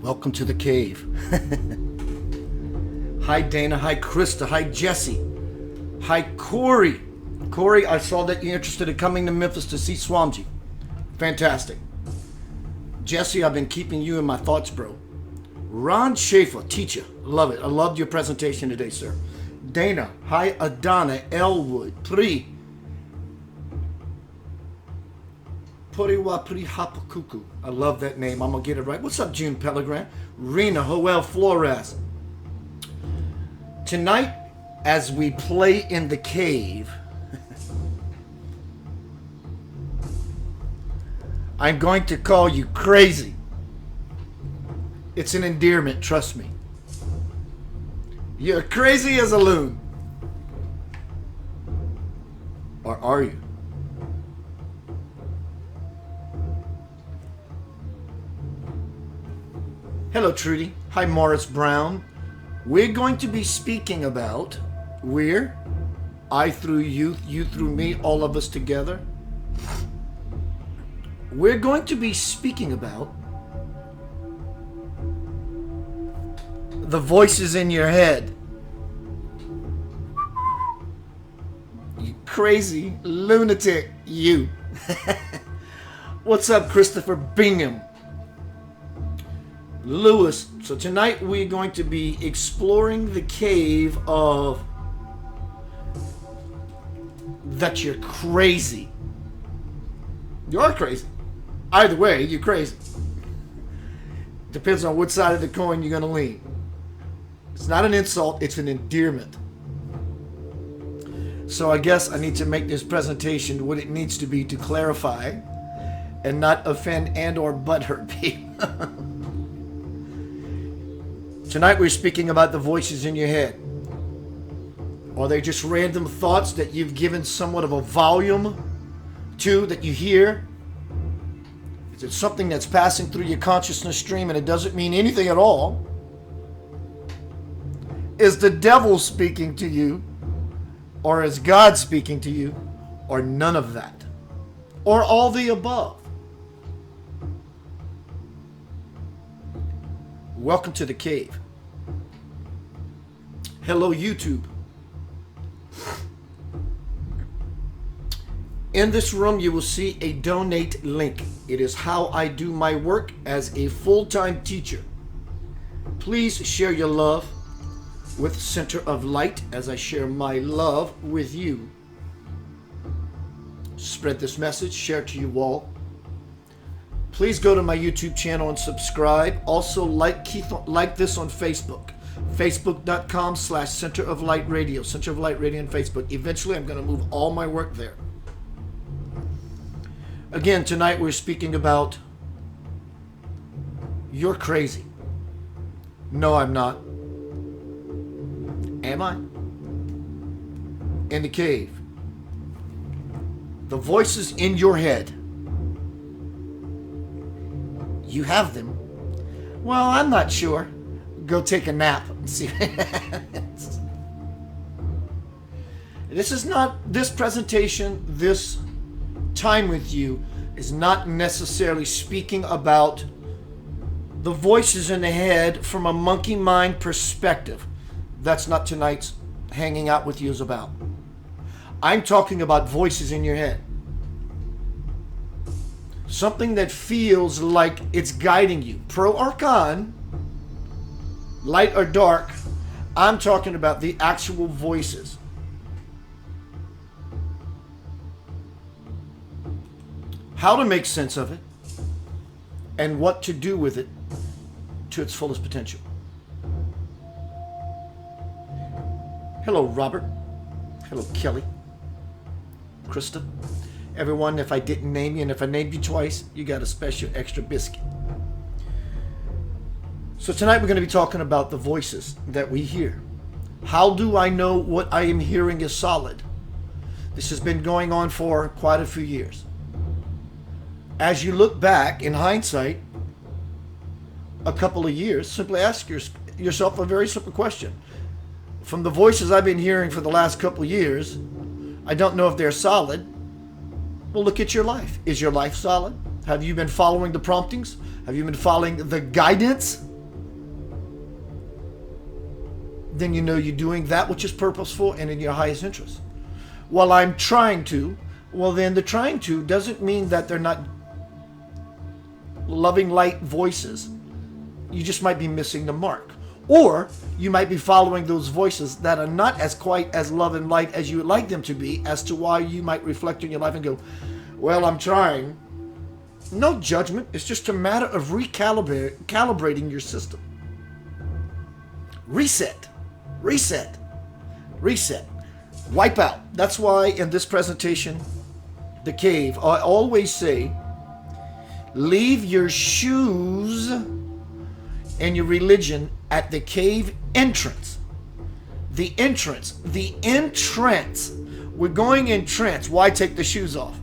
Welcome to the cave. Hi Dana, hi Krista, hi Jesse, hi Corey. Corey, I saw that you're interested in coming to Memphis to see Swamji. Fantastic. Jesse, I've been keeping you in my thoughts, bro. Ron Schaefer, teacher, love it. I loved your presentation today, sir. Dana, hi Adana, Elwood, Pri. Poriwa Pri Hapakuku. I love that name. I'm going to get it right. What's up, June Pellegrin? Rena Joel Flores. Tonight, as we play in the cave, I'm going to call you crazy. It's an endearment, trust me. You're crazy as a loon. Or are you? Hello, Trudy. Hi, Morris Brown. We're going to be speaking about I through you, you through me, all of us together. We're going to be speaking about the voices in your head. You crazy lunatic, you. What's up, Christopher Bingham? Lewis. So tonight we're going to be exploring the cave of that you're crazy. You are crazy. Either way, you're crazy. Depends on which side of the coin you're going to lean. It's not an insult, it's an endearment. So I guess I need to make this presentation what it needs to be to clarify and not offend and or butthurt people. Tonight we're speaking about the voices in your head. Are they just random thoughts that you've given somewhat of a volume to that you hear? Is it something that's passing through your consciousness stream and it doesn't mean anything at all? Is the devil speaking to you? Or is God speaking to you? Or none of that? Or all the above? Welcome to the cave. Hello, YouTube. In this room, you will see a donate link. It is how I do my work as a full-time teacher. Please share your love with Center of Light as I share my love with you. Spread this message, share it to you all. Please go to my YouTube channel and subscribe. Also like this on Facebook. Facebook.com/Center of Light Radio. Center of Light Radio on Facebook. Eventually I'm going to move all my work there. Again, tonight we're speaking about you're crazy. No, I'm not. Am I? In the cave. The voices in your head. You have them. Well, I'm not sure. Go take a nap and see what happens. This presentation, this time with you is not necessarily speaking about the voices in the head from a monkey mind perspective. That's not tonight's hanging out with you is about. I'm talking about voices in your head. Something that feels like it's guiding you. Pro or con, light or dark, I'm talking about the actual voices. How to make sense of it and what to do with it to its fullest potential. Hello, Robert. Hello, Kelly. Krista. Everyone, if I didn't name you, and if I named you twice, you got a special extra biscuit. So tonight we're going to be talking about the voices that we hear. How do I know what I am hearing is solid? This has been going on for quite a few years. As you look back in hindsight, a couple of years, simply ask yourself a very simple question. From the voices I've been hearing for the last couple of years, I don't know if they're solid. Well, look at your life. Is your life solid? Have you been following the promptings? Have you been following the guidance then you know you're doing that which is purposeful and in your highest interest. Well, I'm trying to. Well, then the trying to doesn't mean that they're not loving light voices. You just might be missing the mark. Or you might be following those voices that are not as quite as love and light as you would like them to be, as to why you might reflect in your life and go, well, I'm trying. No judgment. It's just a matter of calibrating your system. Reset. Reset. Reset. Wipe out. That's why in this presentation, the cave, I always say, leave your shoes and your religion at the cave entrance. The entrance. The entrance. We're going in trance. Why take the shoes off?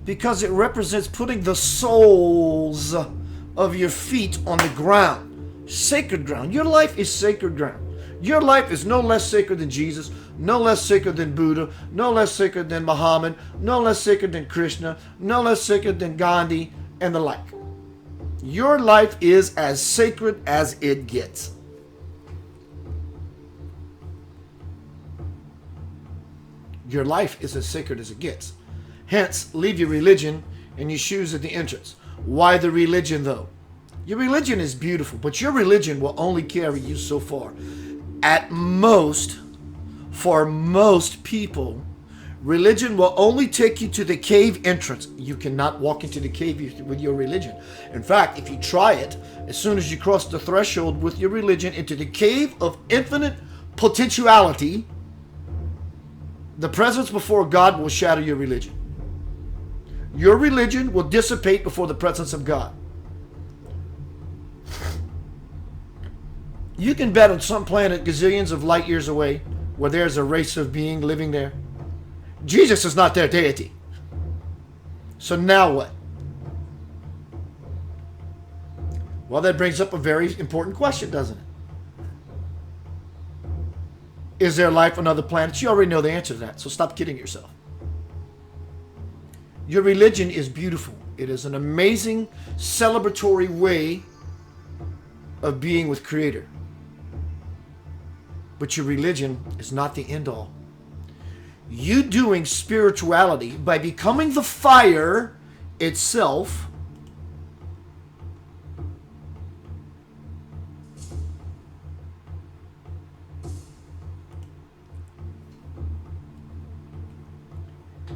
Because it represents putting the soles of your feet on the ground. Sacred ground. Your life is sacred ground. Your life is no less sacred than Jesus, no less sacred than Buddha, no less sacred than Muhammad, no less sacred than Krishna, no less sacred than Gandhi, and the like. Your life is as sacred as it gets. Your life is as sacred as it gets. Hence, leave your religion and your shoes at the entrance. Why the religion, though? Your religion is beautiful, but your religion will only carry you so far. At most, for most people, religion will only take you to the cave entrance. You cannot walk into the cave with your religion. In fact, if you try it, as soon as you cross the threshold with your religion into the cave of infinite potentiality, the presence before God will shatter your religion. Your religion will dissipate before the presence of God. You can bet on some planet gazillions of light years away where there's a race of being living there. Jesus is not their deity. So now what? Well, that brings up a very important question, doesn't it? Is there life on other planets? You already know the answer to that, so stop kidding yourself. Your religion is beautiful. It is an amazing, celebratory way of being with Creator. But your religion is not the end all. You doing spirituality by becoming the fire itself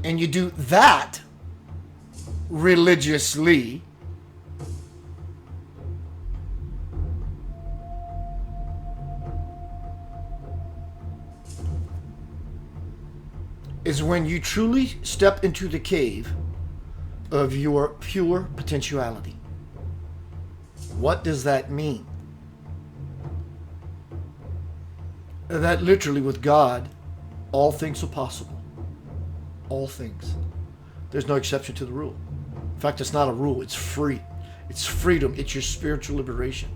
and you do that religiously, is when you truly step into the cave of your pure potentiality. What does that mean? That literally with God, all things are possible. All things. There's no exception to the rule. In fact, it's not a rule, it's free. It's freedom, it's your spiritual liberation.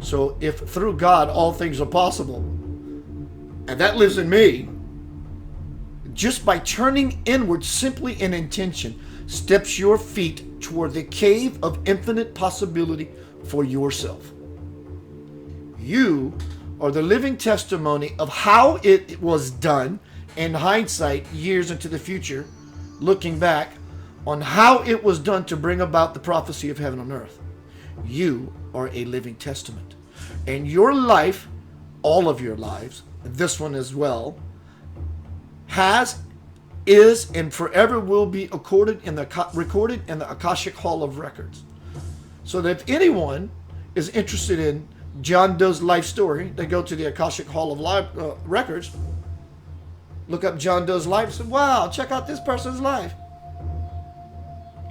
So if through God all things are possible, and that lives in me, just by turning inward simply in intention, steps your feet toward the cave of infinite possibility for yourself. You are the living testimony of how it was done in hindsight, years into the future, looking back on how it was done to bring about the prophecy of heaven on earth. You are a living testament. And your life, all of your lives, this one as well, has, is, and forever will be recorded in the Akashic Hall of Records. So that if anyone is interested in John Doe's life story, they go to the Akashic Hall of Records, look up John Doe's life, and say, wow, check out this person's life.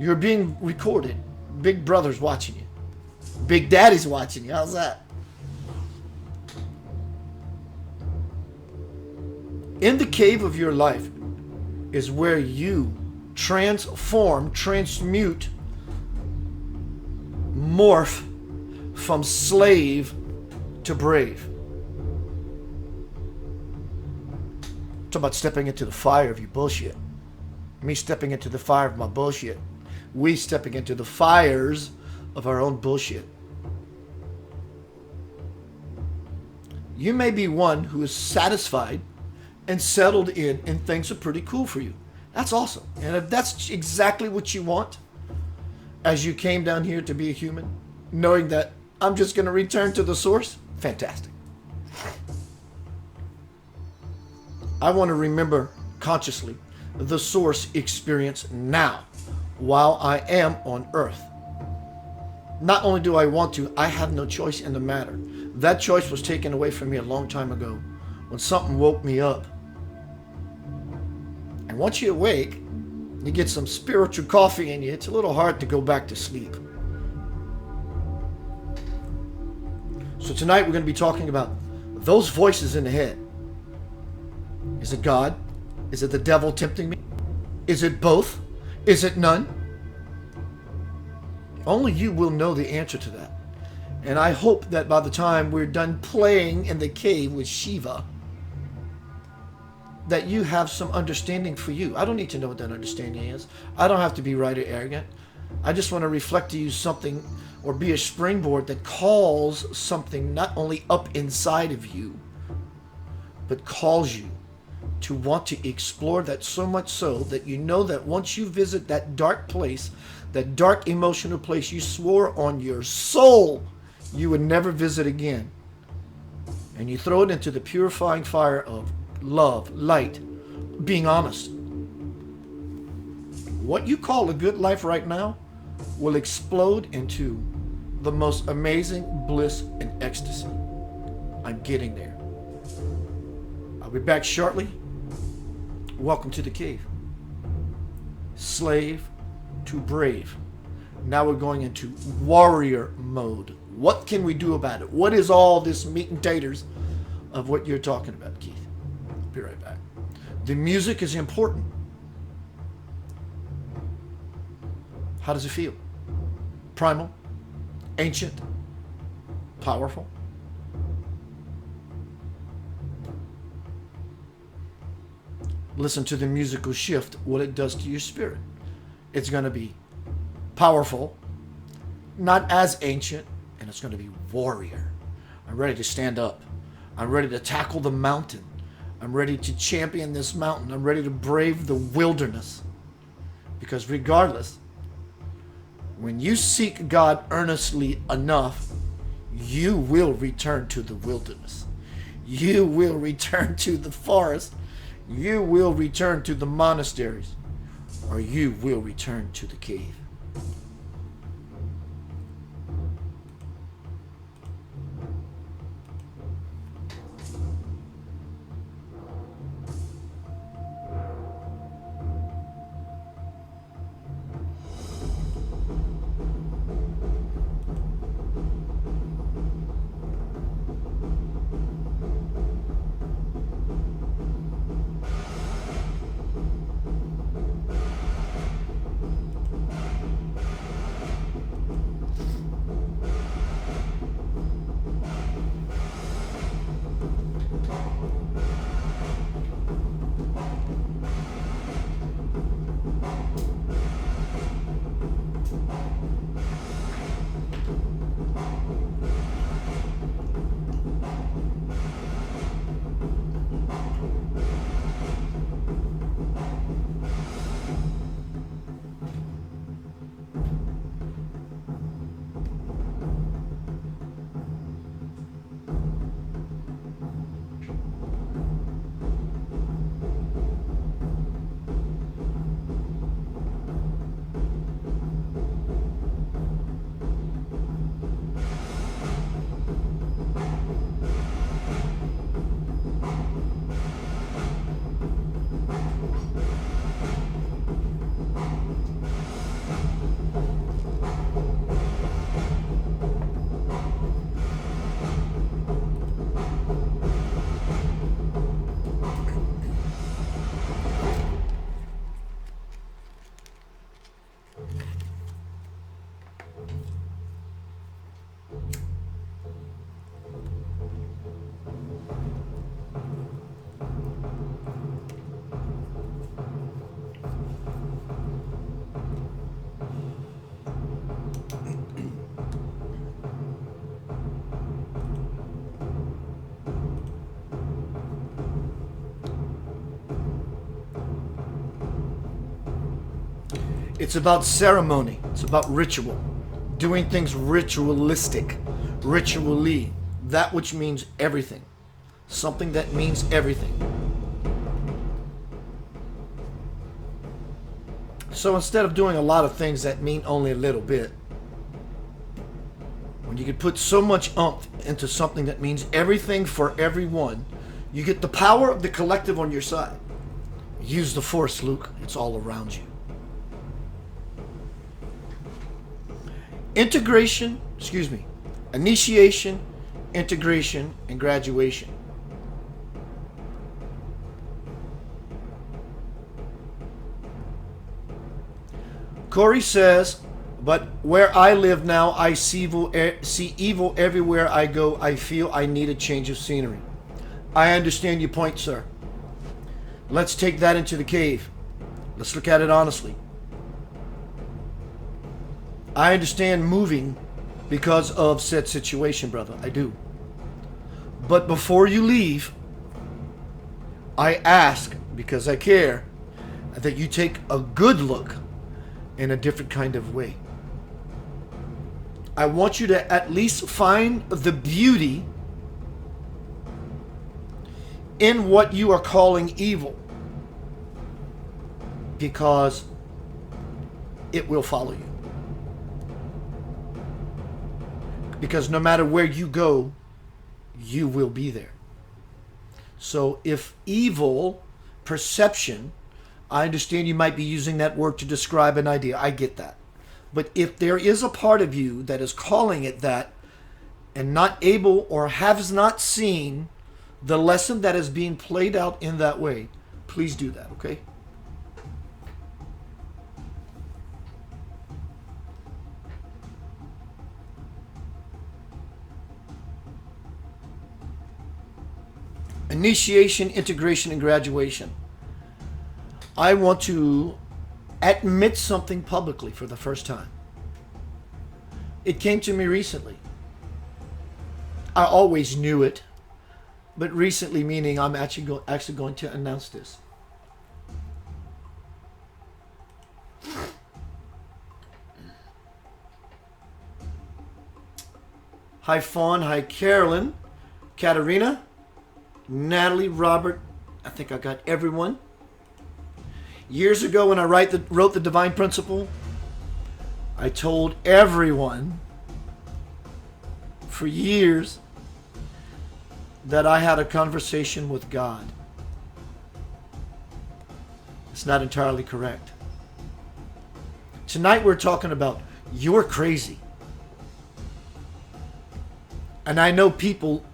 You're being recorded. Big Brother's watching you. Big Daddy's watching you. How's that? In the cave of your life is where you transform, transmute, morph from slave to brave. Talk about stepping into the fire of your bullshit. Me stepping into the fire of my bullshit. We stepping into the fires of our own bullshit. You may be one who is satisfied and settled in, and things are pretty cool for you. That's awesome. And if that's exactly what you want as you came down here to be a human, knowing that I'm just going to return to the source, fantastic. I want to remember consciously the source experience now while I am on earth. Not only do I want to, I have no choice in the matter. That choice was taken away from me a long time ago when something woke me up. And once you awake, you get some spiritual coffee in you, it's a little hard to go back to sleep. So tonight we're going to be talking about those voices in the head. Is it God? Is it the devil tempting me? Is it both? Is it none? Only you will know the answer to that. And I hope that by the time we're done playing in the cave with Shiva, that you have some understanding for you. I don't need to know what that understanding is. I don't have to be right or arrogant. I just want to reflect to you something or be a springboard that calls something not only up inside of you, but calls you to want to explore that, so much so that you know that once you visit that dark place, that dark emotional place you swore on your soul you would never visit again, and you throw it into the purifying fire of love, light, being honest. What you call a good life right now will explode into the most amazing bliss and ecstasy. I'm getting there. I'll be back shortly. Welcome to the cave. Slave to brave. Now we're going into warrior mode. What can we do about it? What is all this meat and taters of what you're talking about, Keith? I'll be right back. The music is important. How does it feel? Primal? Ancient? Powerful? Listen to the musical shift, what it does to your spirit. It's going to be powerful, not as ancient, and it's going to be warrior. I'm ready to stand up. I'm ready to tackle the mountain. I'm ready to champion this mountain. I'm ready to brave the wilderness. Because regardless, when you seek God earnestly enough, you will return to the wilderness. You will return to the forest. You will return to the monasteries. Or you will return to the cave. It's about ceremony. It's about ritual. Doing things ritualistic. Ritually. That which means everything. Something that means everything. So instead of doing a lot of things that mean only a little bit, when you can put so much oomph into something that means everything for everyone, you get the power of the collective on your side. Use the force, Luke. It's all around you. Initiation, integration, and graduation. Corey says, but where I live now, I see evil everywhere I go. I feel I need a change of scenery. I understand your point, sir. Let's take that into the cave. Let's look at it honestly. I understand moving because of said situation, brother. I do. But before you leave, I ask, because I care, that you take a good look in a different kind of way. I want you to at least find the beauty in what you are calling evil, because it will follow you. Because no matter where you go, you will be there. So if evil perception, I understand you might be using that word to describe an idea. I get that. But if there is a part of you that is calling it that and not able or has not seen the lesson that is being played out in that way, please do that, okay? Initiation, integration, and graduation. I want to admit something publicly for the first time. It came to me recently. I always knew it, but recently meaning I'm actually going to announce this. Hi Fawn, hi Carolyn, Katarina, Natalie, Robert. I think I got everyone. Years ago when I wrote the Divine Principle, I told everyone for years that I had a conversation with God. It's not entirely correct. Tonight we're talking about you're crazy. And I know people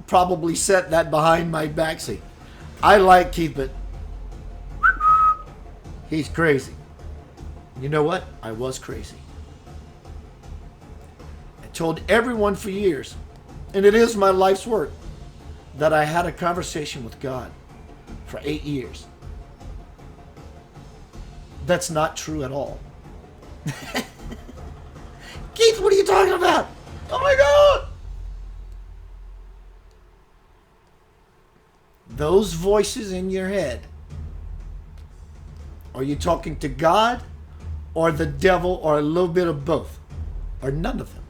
probably set that behind my back seat. I like keep it. He's crazy. You know what? I was crazy. I told everyone for years, and it is my life's work, that I had a conversation with God for 8 years. That's not true at all. Keith, what are you talking about? Oh my God! Those voices in your head, are you talking to God or the devil or a little bit of both or none of them?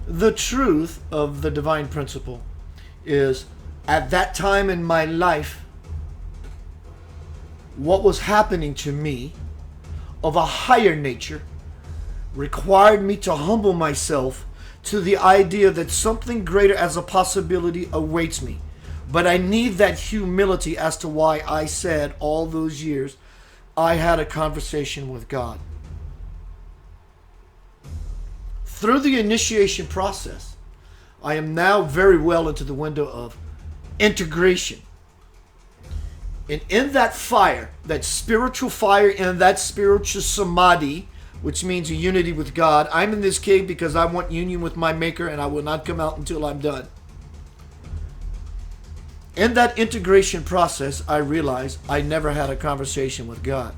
The truth of the Divine Principle is, at that time in my life, what was happening to me of a higher nature required me to humble myself to the idea that something greater as a possibility awaits me. But I need that humility as to why I said all those years I had a conversation with God. Through the initiation process, I am now very well into the window of integration. And in that fire, that spiritual fire, and that spiritual samadhi, which means a unity with God, I'm in this cave because I want union with my Maker, and I will not come out until I'm done. In that integration process, I realized I never had a conversation with God.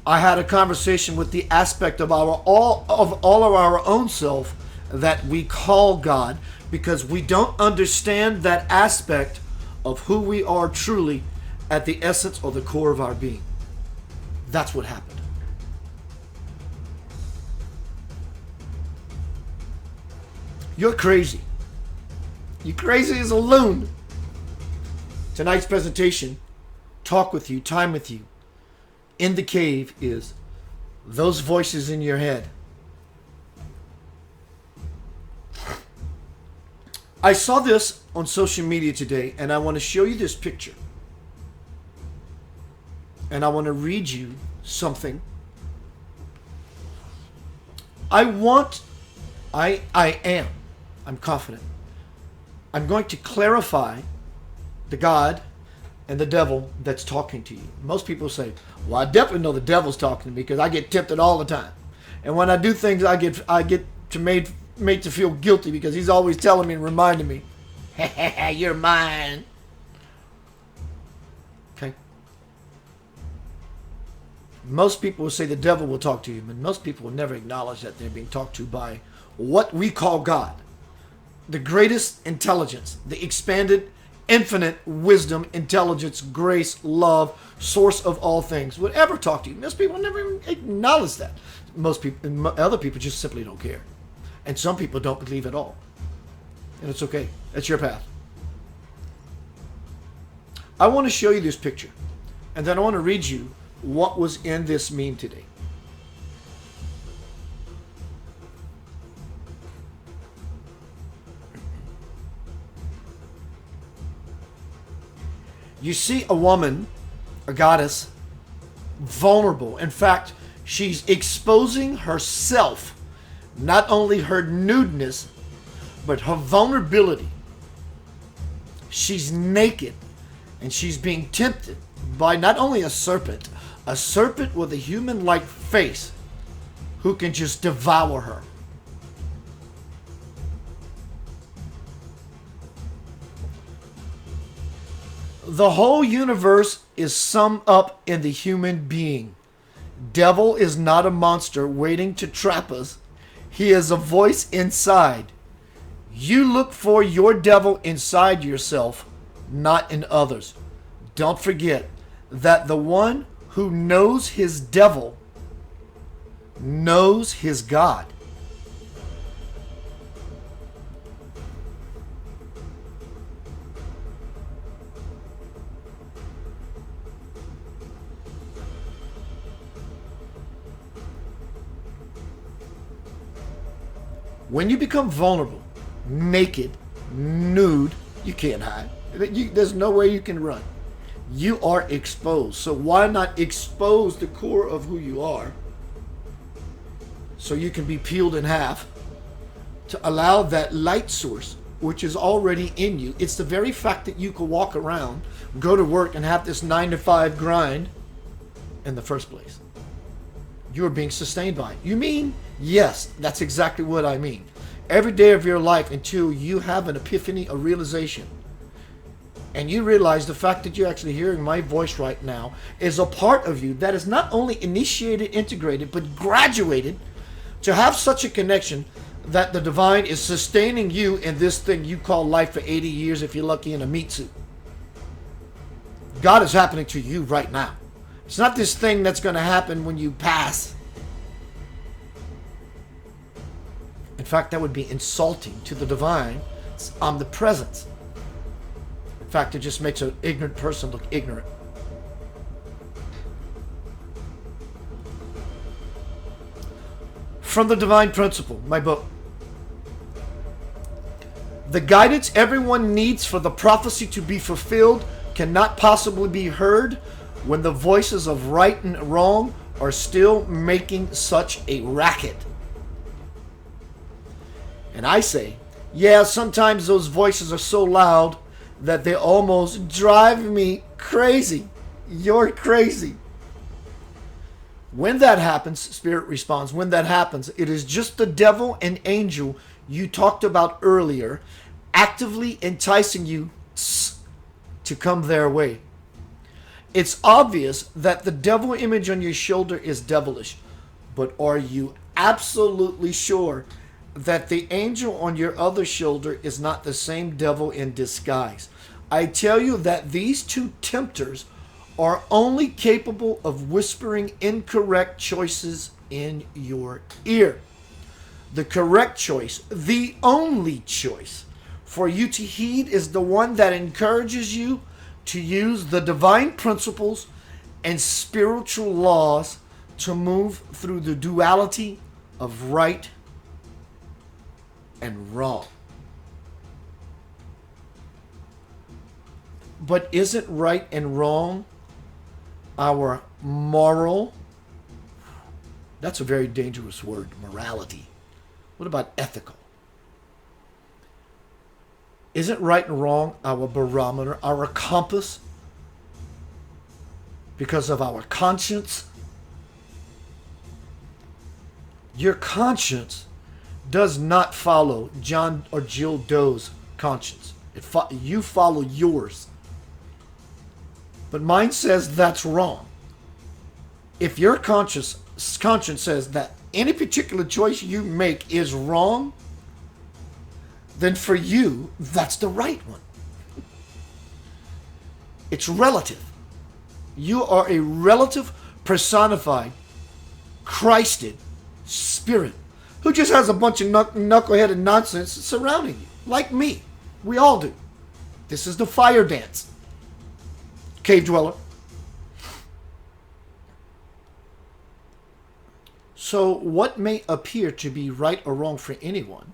I had a conversation with the aspect of all of our own self that we call God, because we don't understand that aspect of who we are truly at the essence or the core of our being. That's what happened. You're crazy. You're crazy as a loon. Tonight's presentation, talk with you, time with you, in the cave, is those voices in your head. I saw this on social media today, and I want to show you this picture. And I want to read you something. I'm confident. I'm going to clarify the God and the devil that's talking to you. Most people say, well, I definitely know the devil's talking to me because I get tempted all the time. And when I do things, I get made to feel guilty because he's always telling me and reminding me, you're mine. Okay? Most people will say the devil will talk to you, but most people will never acknowledge that they're being talked to by what we call God. The greatest intelligence, the expanded, infinite wisdom, intelligence, grace, love, source of all things would ever talk to you. Most people never even acknowledge that. Other people just simply don't care. And some people don't believe at all. And it's okay. That's your path. I want to show you this picture. And then I want to read you what was in this meme today. You see a woman, a goddess, vulnerable. In fact, she's exposing herself, not only her nudeness, but her vulnerability. She's naked, and she's being tempted by not only a serpent with a human-like face who can just devour her. The whole universe is summed up in the human being. Devil is not a monster waiting to trap us. He is a voice inside. You look for your devil inside yourself, not in others. Don't forget that the one who knows his devil knows his God. When you become vulnerable, naked, nude, you can't hide. There's no way you can run. You are exposed. So why not expose the core of who you are so you can be peeled in half to allow that light source, which is already in you. It's the very fact that you can walk around, go to work, and have this 9-to-5 grind in the first place. You are being sustained by it. You mean? Yes, that's exactly what I mean. Every day of your life until you have an epiphany, a realization, and you realize the fact that you're actually hearing my voice right now is a part of you that is not only initiated, integrated, but graduated to have such a connection that the divine is sustaining you in this thing you call life for 80 years if you're lucky in a meat suit. God is happening to you right now. It's not this thing that's going to happen when you pass. In fact, that would be insulting to the divine omnipresence. In fact, it just makes an ignorant person look ignorant. From the Divine Principle, my book. The guidance everyone needs for the prophecy to be fulfilled cannot possibly be heard when the voices of right and wrong are still making such a racket. And I say, yeah, sometimes those voices are so loud that they almost drive me crazy. You're crazy. When that happens, Spirit responds, when that happens, it is just the devil and angel you talked about earlier actively enticing you to come their way. It's obvious that the devil image on your shoulder is devilish, but are you absolutely sure that the angel on your other shoulder is not the same devil in disguise? I tell you that these two tempters are only capable of whispering incorrect choices in your ear. The correct choice, the only choice for you to heed, is the one that encourages you to use the divine principles and spiritual laws to move through the duality of right and wrong. But isn't right and wrong our moral? That's a very dangerous word, morality. What about ethical? Isn't right and wrong our barometer, our compass? Because of our conscience? Your conscience does not follow John or Jill Doe's conscience. You follow yours. But mine says that's wrong. If your conscience says that any particular choice you make is wrong, then for you, that's the right one. It's relative. You are a relative personified, Christed spirit who just has a bunch of knuckleheaded nonsense surrounding you. Like me. We all do. This is the fire dance. Cave dweller. So what may appear to be right or wrong for anyone,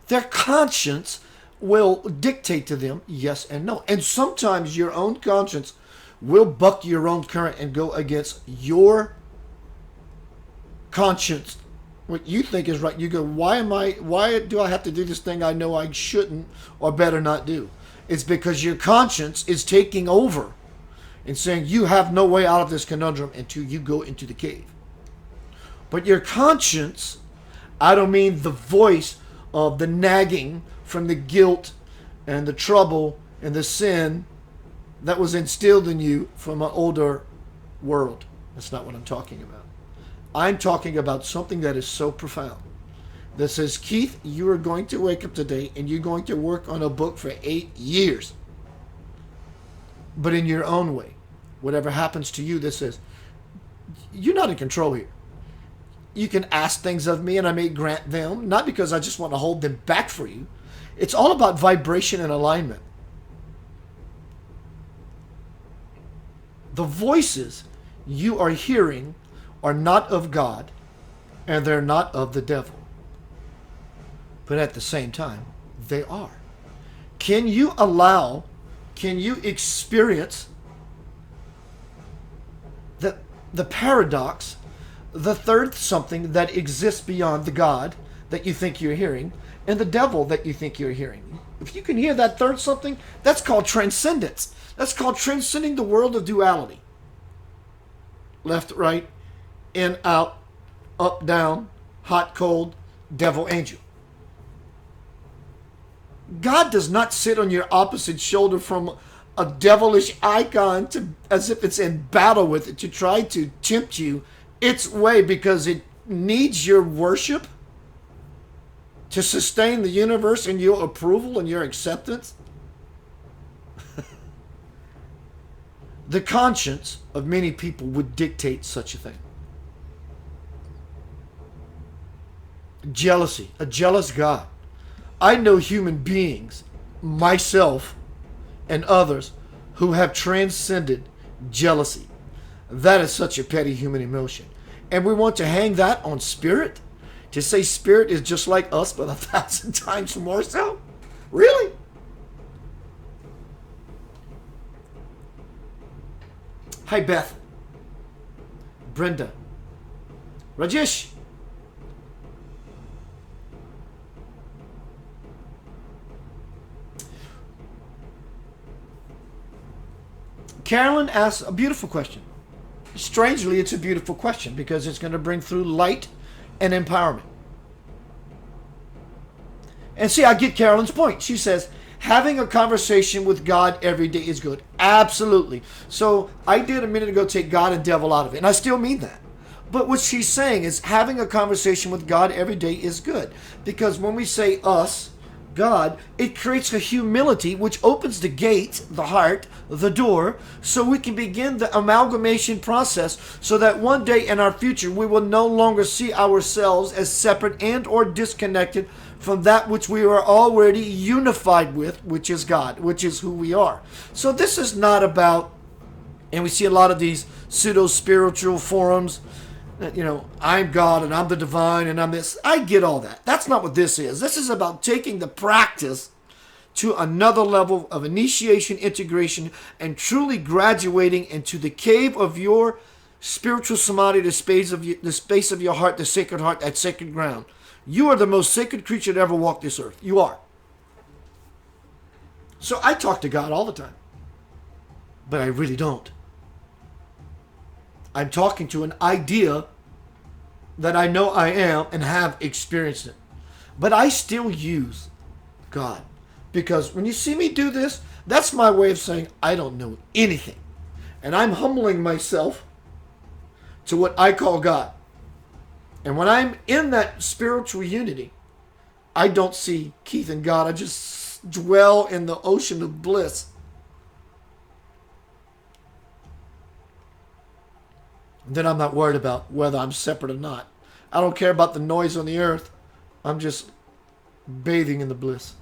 their conscience will dictate to them yes and no. And sometimes your own conscience will buck your own current and go against your conscience. What you think is right. You go, why do I have to do this thing I know I shouldn't or better not do? It's because your conscience is taking over and saying you have no way out of this conundrum until you go into the cave. But your conscience, I don't mean the voice of the nagging from the guilt and the trouble and the sin that was instilled in you from an older world. That's not what I'm talking about. I'm talking about something that is so profound. That says, Keith, you are going to wake up today and you're going to work on a book for 8 years. But in your own way. Whatever happens to you, that says, you're not in control here. You can ask things of me and I may grant them, not because I just want to hold them back for you. It's all about vibration and alignment. The voices you are hearing are not of God and they're not of the devil. But at the same time, they are. Can you experience the paradox, the third something that exists beyond the God that you think you're hearing and the devil that you think you're hearing? If you can hear that third something, that's called transcendence. That's called transcending the world of duality. Left, right, in, out, up, down, hot, cold, devil, angel. God does not sit on your opposite shoulder from a devilish icon as if it's in battle with it to try to tempt you its way because it needs your worship to sustain the universe and your approval and your acceptance. The conscience of many people would dictate such a thing. Jealousy, a jealous God. I know human beings, myself and others, who have transcended jealousy. That is such a petty human emotion. And we want to hang that on spirit? To say spirit is just like us, but 1,000 times more so? Really? Hi, Beth. Brenda. Rajesh. Carolyn asks a beautiful question. Strangely, it's a beautiful question because it's going to bring through light and empowerment. And see, I get Carolyn's point. She says, having a conversation with God every day is good. Absolutely. So I did a minute ago take God and devil out of it, and I still mean that. But what she's saying is having a conversation with God every day is good. Because when we say us, God, it creates a humility which opens the gate, the heart, the door, so we can begin the amalgamation process so that one day in our future we will no longer see ourselves as separate and or disconnected from that which we are already unified with, which is God, which is who we are. So this is not about, and we see a lot of these pseudo-spiritual forums, I'm God and I'm the divine and I'm this. I get all that. That's not what this is. This is about taking the practice to another level of initiation, integration, and truly graduating into the cave of your spiritual samadhi, the space of your heart, the sacred heart, that sacred ground. You are the most sacred creature to ever walk this earth. You are. So I talk to God all the time, but I really don't. I'm talking to an idea that I know I am and have experienced it. But I still use God. Because when you see me do this, that's my way of saying I don't know anything. And I'm humbling myself to what I call God. And when I'm in that spiritual unity, I don't see Keith and God. I just dwell in the ocean of bliss. Then I'm not worried about whether I'm separate or not. I don't care about the noise on the earth. I'm just bathing in the bliss.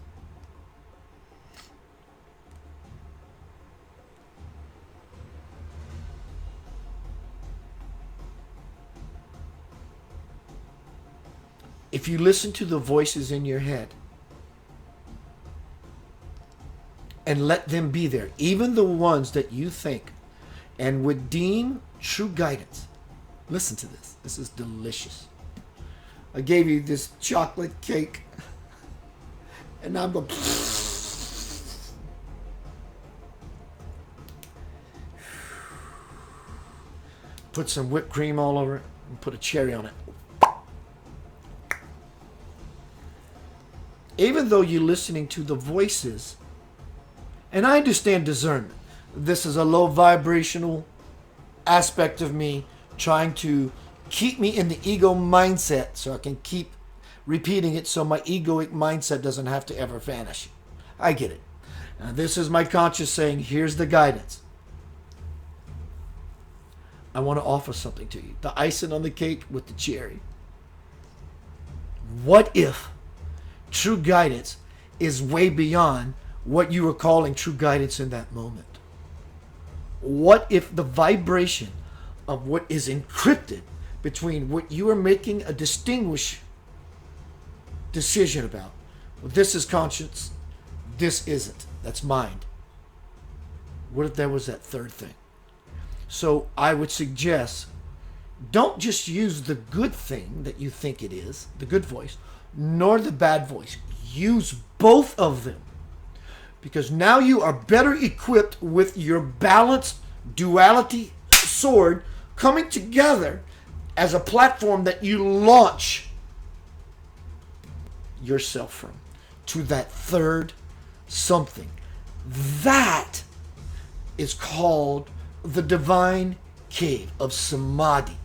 If you listen to the voices in your head and let them be there, even the ones that you think and would deem true guidance. Listen to this. This is delicious. I gave you this chocolate cake, and I'm going to put some whipped cream all over it and put a cherry on it. Even though you're listening to the voices, and I understand discernment. This is a low vibrational aspect of me trying to keep me in the ego mindset so I can keep repeating it so my egoic mindset doesn't have to ever vanish. I get it. Now, this is my conscious saying, here's the guidance. I want to offer something to you. The icing on the cake with the cherry. What if true guidance is way beyond what you were calling true guidance in that moment? What if the vibration of what is encrypted between what you are making a distinguished decision about? Well, this is conscience, this isn't. That's mind. What if there was that third thing? So I would suggest, don't just use the good thing that you think it is, the good voice, nor the bad voice. Use both of them. Because now you are better equipped with your balanced duality sword coming together as a platform that you launch yourself from to that third something. That is called the divine cave of samadhi.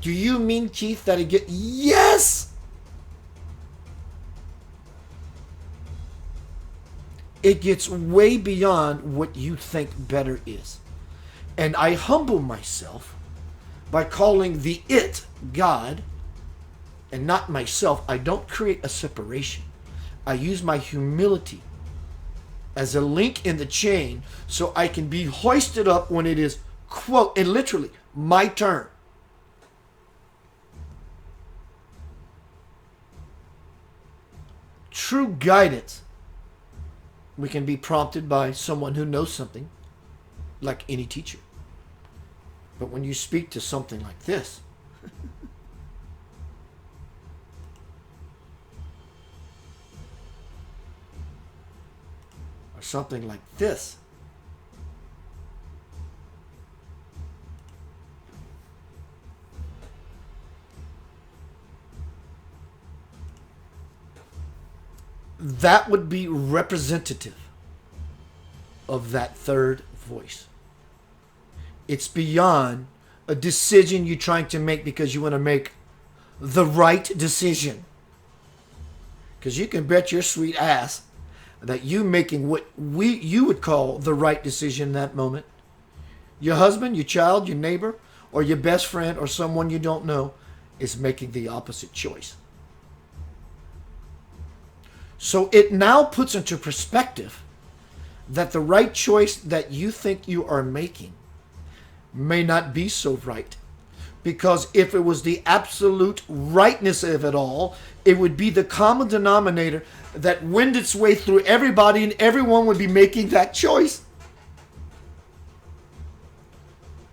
Do you mean, Keith, that it get... Yes! It gets way beyond what you think better is. And I humble myself by calling the it God and not myself. I don't create a separation. I use my humility as a link in the chain so I can be hoisted up when it is, quote, and literally, my turn. True guidance. We can be prompted by someone who knows something, like any teacher. But when you speak to something like this, or something like this, that would be representative of that third voice. It's beyond a decision you're trying to make because you want to make the right decision. Because you can bet your sweet ass that you making what you would call the right decision in that moment. Your husband, your child, your neighbor, or your best friend, or someone you don't know is making the opposite choice. So it now puts into perspective that the right choice that you think you are making may not be so right. Because if it was the absolute rightness of it all, it would be the common denominator that wend its way through everybody and everyone would be making that choice.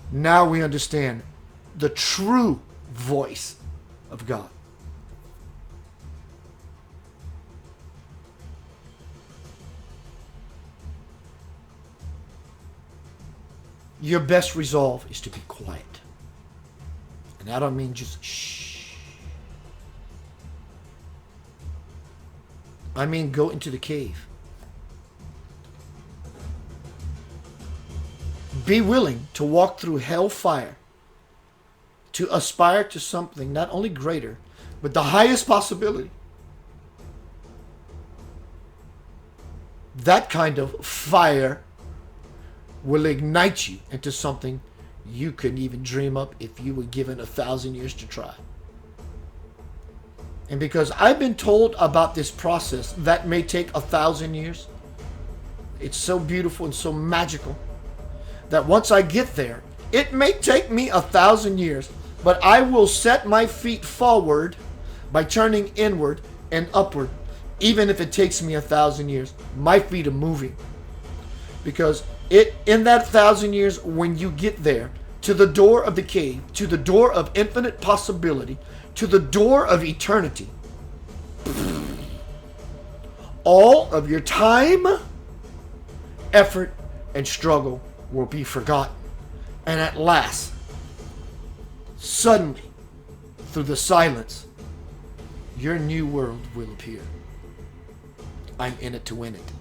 Now we understand the true voice of God. Your best resolve is to be quiet. And I don't mean just shh. I mean go into the cave. Be willing to walk through hellfire to aspire to something not only greater, but the highest possibility. That kind of fire will ignite you into something you couldn't even dream up if you were given 1,000 years to try. And because I've been told about this process that may take 1,000 years, it's so beautiful and so magical that once I get there, it may take me 1,000 years, but I will set my feet forward by turning inward and upward. Even if it takes me 1,000 years, my feet are moving. Because in that 1,000 years, when you get there, to the door of the cave, to the door of infinite possibility, to the door of eternity, all of your time, effort, and struggle will be forgotten. And at last, suddenly, through the silence, your new world will appear. I'm in it to win it.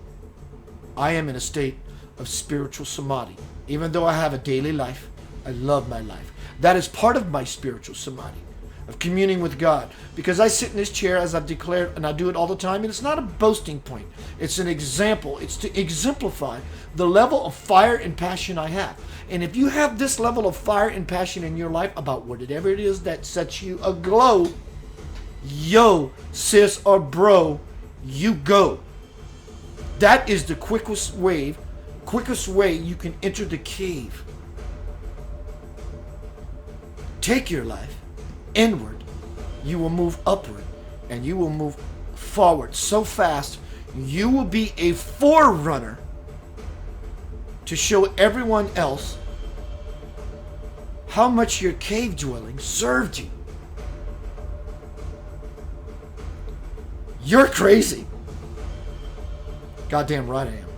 I am in a state of spiritual samadhi. Even though I have a daily life, I love my life. That is part of my spiritual samadhi, of communing with God. Because I sit in this chair, as I've declared, and I do it all the time, and it's not a boasting point. It's an example. It's to exemplify the level of fire and passion I have. And if you have this level of fire and passion in your life about whatever it is that sets you aglow, yo, sis or bro, you go. That is the quickest way you can enter the cave. Take your life inward. You will move upward and you will move forward so fast you will be a forerunner to show everyone else how much your cave dwelling served you. You're crazy. Goddamn right I am.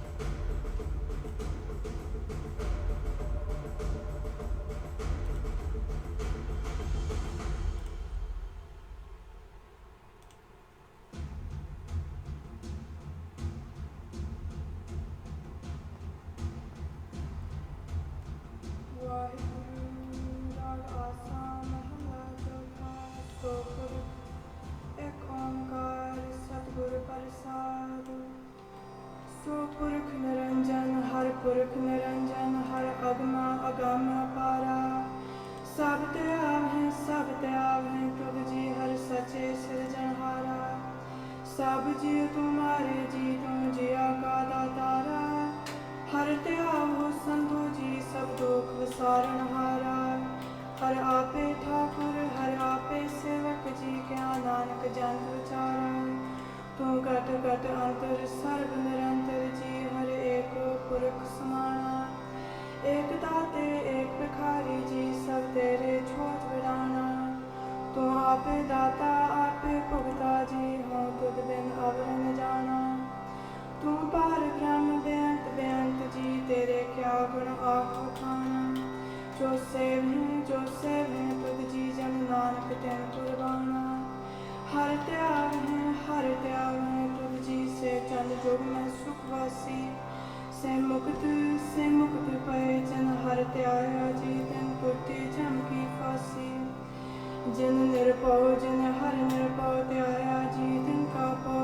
जिन निरपौ जिन हर निरपौ त्याया जी तिनका पौ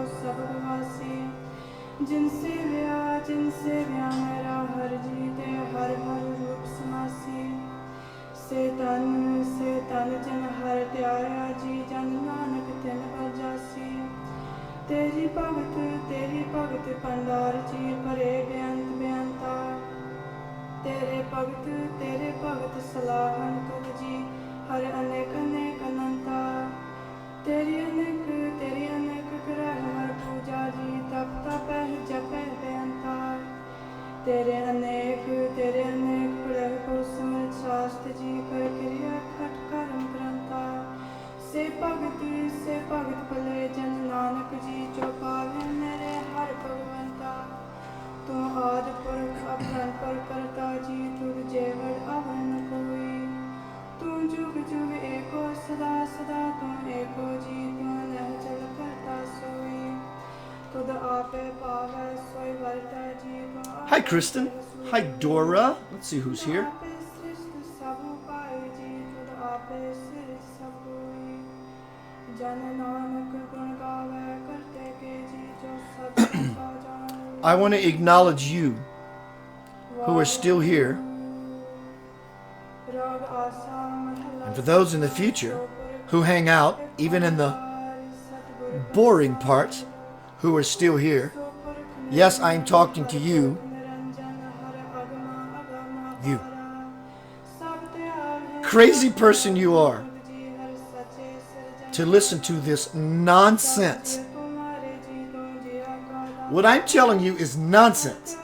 जिनसे व्या मेरा हर जीते हर हर रूप समासी से तन जन हर त्याया जी जन नानक तिन बजासी तेरी भगत पंडार जी भरे बेअंत बेअंता तेरे भगत सलाहन तुझ जी हर अनेक अनेक अनंता तेरी अनेक ग्रह हर पूजा जी तप तपह जपह बेअंता तेरे अनेक प्रह को समझ शास्त्र जी कर क्रिया खट कर्म ग्रंथा से भगत भले जन नानक जी जो पावे मेरे हर भगवंता तू आदि पुरख अपरंपर करता जी तुझ जेवड़ अवन कोई तू जुग जुग एको सदा सदा तू एको जी तू नह चल करता सोई तुद आपे पावे सोई वर्ता जी तू Hi, Kristen. Hi, Dora. Let's see who's here. आपे सृष्टि सब उपाय जी तुद आपे सिर सब कोई जन नानक गुण गावे करते के जी जो सब का जान I want to acknowledge you who are still here, राग आसा महला and for those in the future who hang out, even in the Satguru boring parts, who are still here. Yes, I am talking to you, Niranjan her अगमा अगमा you. सब त्याग है Crazy person you are जी हर सचे सृजन to listen to this nonsense. तुम्हारे जी तुम जिया का What I'm telling you is nonsense.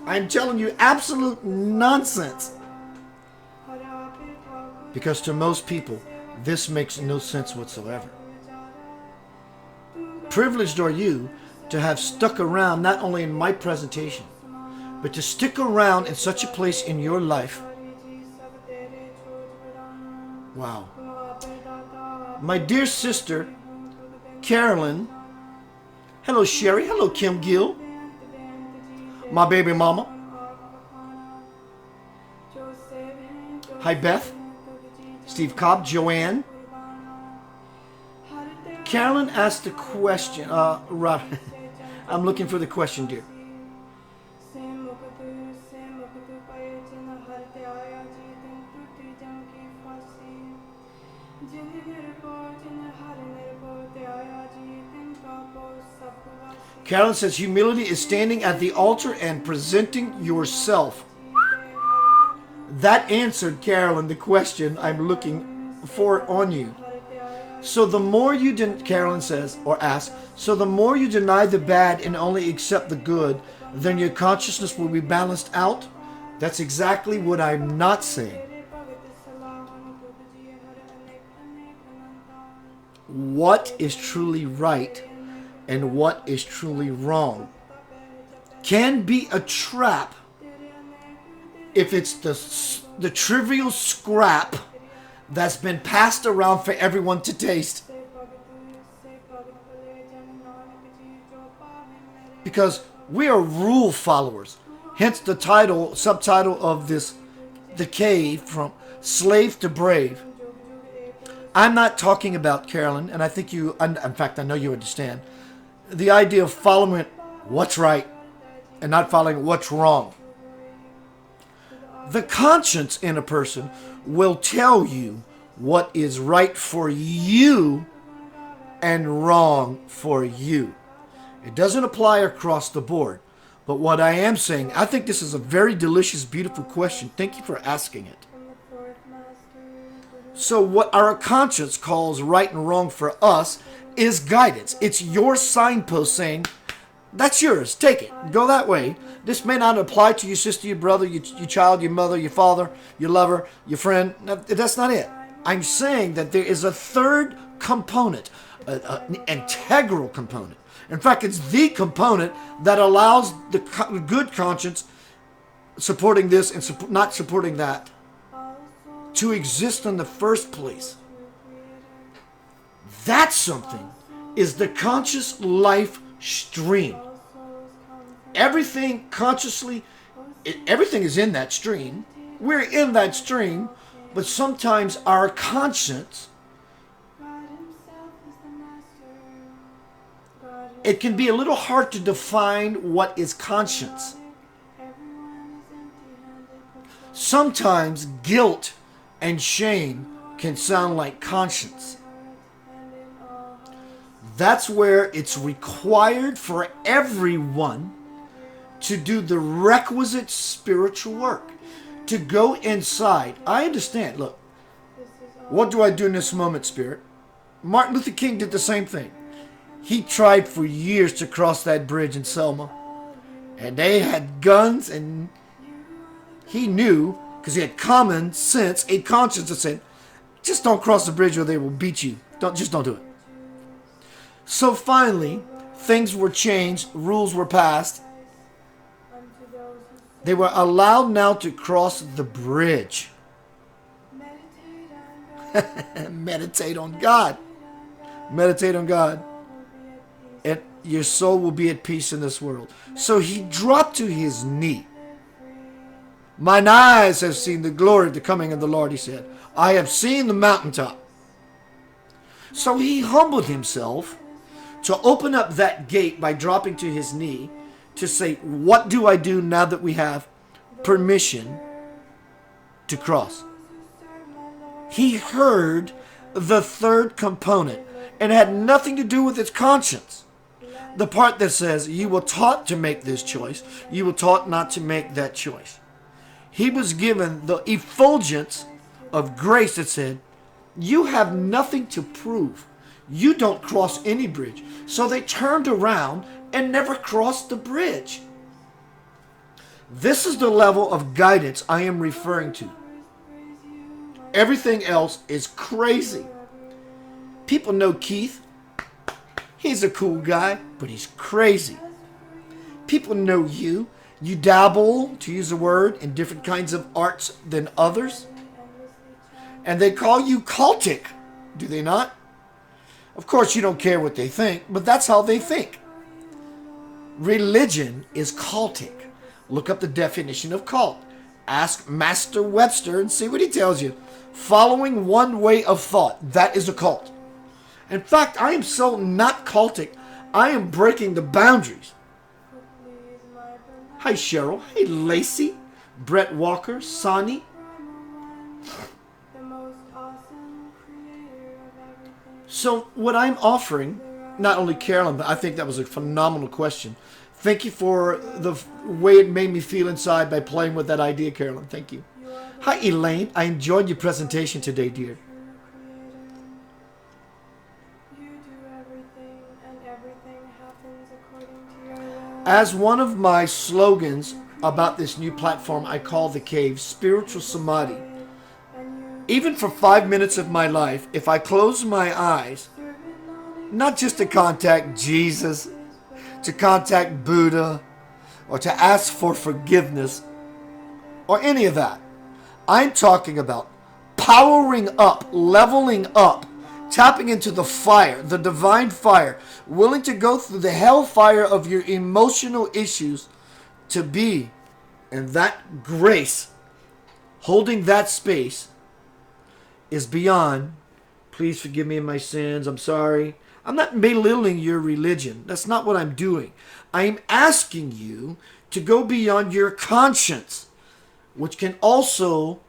I'm telling you absolute nonsense. हर आपे Thakur Because to most people, this makes no sense whatsoever. Privileged are you to have stuck around not only in my presentation, but to stick around in such a place in your life. जी सब तेरे छोड़ बढ़ाना Wow. तू आपे दाता My dear sister, Carolyn. Hello, Sherry. Hello, Kim Gill. My baby mama. जो save हैं जो Hi, Beth. Steve Cobb, Joanne. हर ते Carolyn asked a question. Right. I'm looking for the question, dear. से मुक्त पाए जन हर ते आया जी दिन टूटी जम की फांसी जिन हर निर्भो ते आया जी दिन का पो सब वासी Carolyn says humility is standing at the altar and presenting yourself. That answered, Carolyn, the question I'm looking for on you. So the more you, Carolyn says, or asks, so the more you deny the bad and only accept the good, then your consciousness will be balanced out. That's exactly what I'm not saying. तेरे भगत सलाहन तुझ जी हर अनेक अनेक अनंता What is truly right and what is truly wrong can be a trap if it's the trivial scrap that's been passed around for everyone to taste. से भगत भले जन नानक जी जो पावे मेरे Because we are rule followers. Hence the subtitle of this, The Cave, from Slave to Brave. I'm not talking about, Carolyn, and I think you, in fact, I know you understand, the idea of following what's right and not following what's wrong. The conscience in a person will tell you what is right for you and wrong for you. It doesn't apply across the board. But what I am saying, I think this is a very delicious, beautiful question. Thank you for asking it. from the fourth master So what our conscience calls right and wrong for us is guidance. It's your signpost saying, that's yours, take it, go that way. This may not apply to your sister, your brother, your child, your mother, your father, your lover, your friend. No, that's not it. I'm saying that there is a third component, an integral component. In fact, it's the component that allows the good conscience supporting this and not supporting that to exist in the first place. That something is the conscious life stream. Everything consciously, everything is in that stream. We're in that stream, but sometimes our conscience God himself is the master. God it can be a little hard to define what is conscience. Sometimes guilt and shame can sound like conscience. That's where it's required for everyone to do the requisite spiritual work, to go inside. I understand. Look, what do I do in this moment, Spirit? Martin Luther King did the same thing. He tried for years to cross that bridge in Selma. And they had guns, and he knew, because he had common sense, a conscience that said, just don't cross the bridge or they will beat you. Just don't do it. So finally, things were changed, rules were passed. They were allowed now to cross the bridge. Meditate on God. Meditate on God. And your soul will be at peace in this world. So he dropped to his knee. Mine eyes have seen the glory of the coming of the Lord, he said. I have seen the mountaintop. So he humbled himself to open up that gate by dropping to his knee to say, what do I do now that we have permission to cross? He heard the third component, and it had nothing to do with his conscience. The part that says, you were taught to make this choice, you were taught not to make that choice. He was given the effulgence of grace that said, you have nothing to prove. You don't cross any bridge. So they turned around and never crossed the bridge. This is the level of guidance I am referring to. Everything else is crazy. People know Keith. He's a cool guy, but he's crazy. People know you. You dabble, to use a word, in different kinds of arts than others. And they call you cultic, do they not? Of course, you don't care what they think, but that's how they think. Religion is cultic. Look up the definition of cult. Ask Master Webster and see what he tells you. Following one way of thought, that is a cult. In fact, I am so not cultic, I am breaking the boundaries. Hi, Cheryl. Hey, Lacey. Brett Walker. Sonny. So what I'm offering, not only Carolyn, but I think that was a phenomenal question. Thank you for the way it made me feel inside by playing with that idea, Carolyn. Thank you. Hi, Elaine. I enjoyed your presentation today, dear. As one of my slogans about this new platform I call The Cave, spiritual samadhi. Even for 5 minutes of my life, if I close my eyes, not just to contact Jesus, to contact Buddha, or to ask for forgiveness, or any of that, I'm talking about powering up, leveling up, tapping into the fire, the divine fire, willing to go through the hellfire of your emotional issues to be in that grace, holding that space is beyond, please forgive me of my sins, I'm sorry. I'm not belittling your religion. That's not what I'm doing. I'm asking you to go beyond your conscience, which can also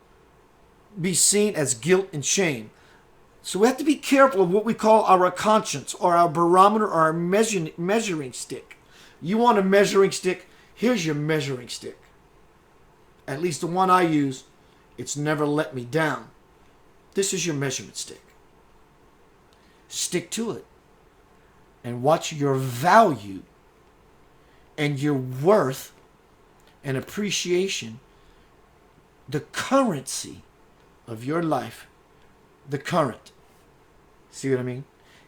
be seen as guilt and shame. So we have to be careful of what we call our conscience or our barometer or our measuring stick. You want a measuring stick? Here's your measuring stick. At least the one I use, it's never let me down. This is your measurement stick. Stick to it. And watch your value and your worth and appreciation, the currency of your life, the current. See what I mean?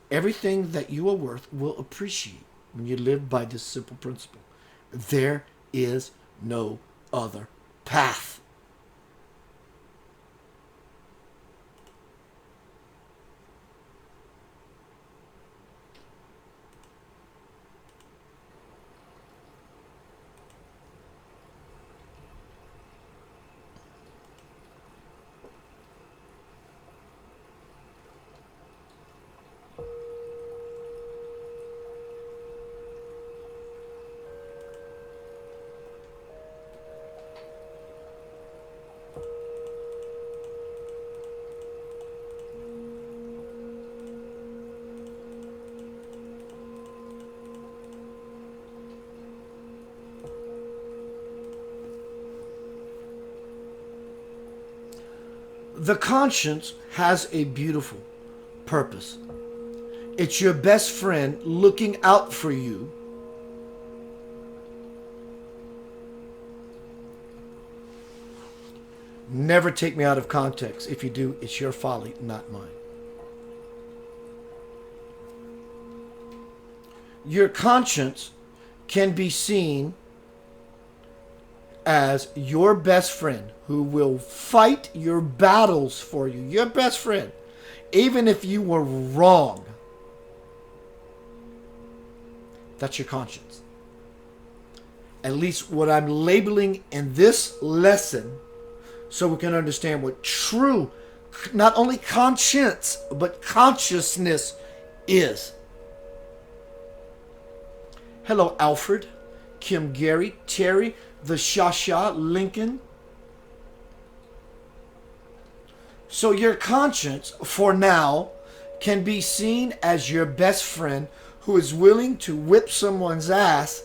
Everything that you are worth will appreciate when you live by this simple principle. There is no other path. The conscience has a beautiful purpose. It's your best friend looking out for you. Never take me out of context. If you do, it's your folly, not mine. Your conscience can be seen as your best friend who will fight your battles for you. Your best friend, even if you were wrong. That's your conscience. At least what I'm labeling in this lesson, so we can understand what true, not only conscience, but consciousness is. Hello, Alfred, Kim, Gary, Terry, the Shasha, Lincoln. So your conscience, for now, can be seen as your best friend who is willing to whip someone's ass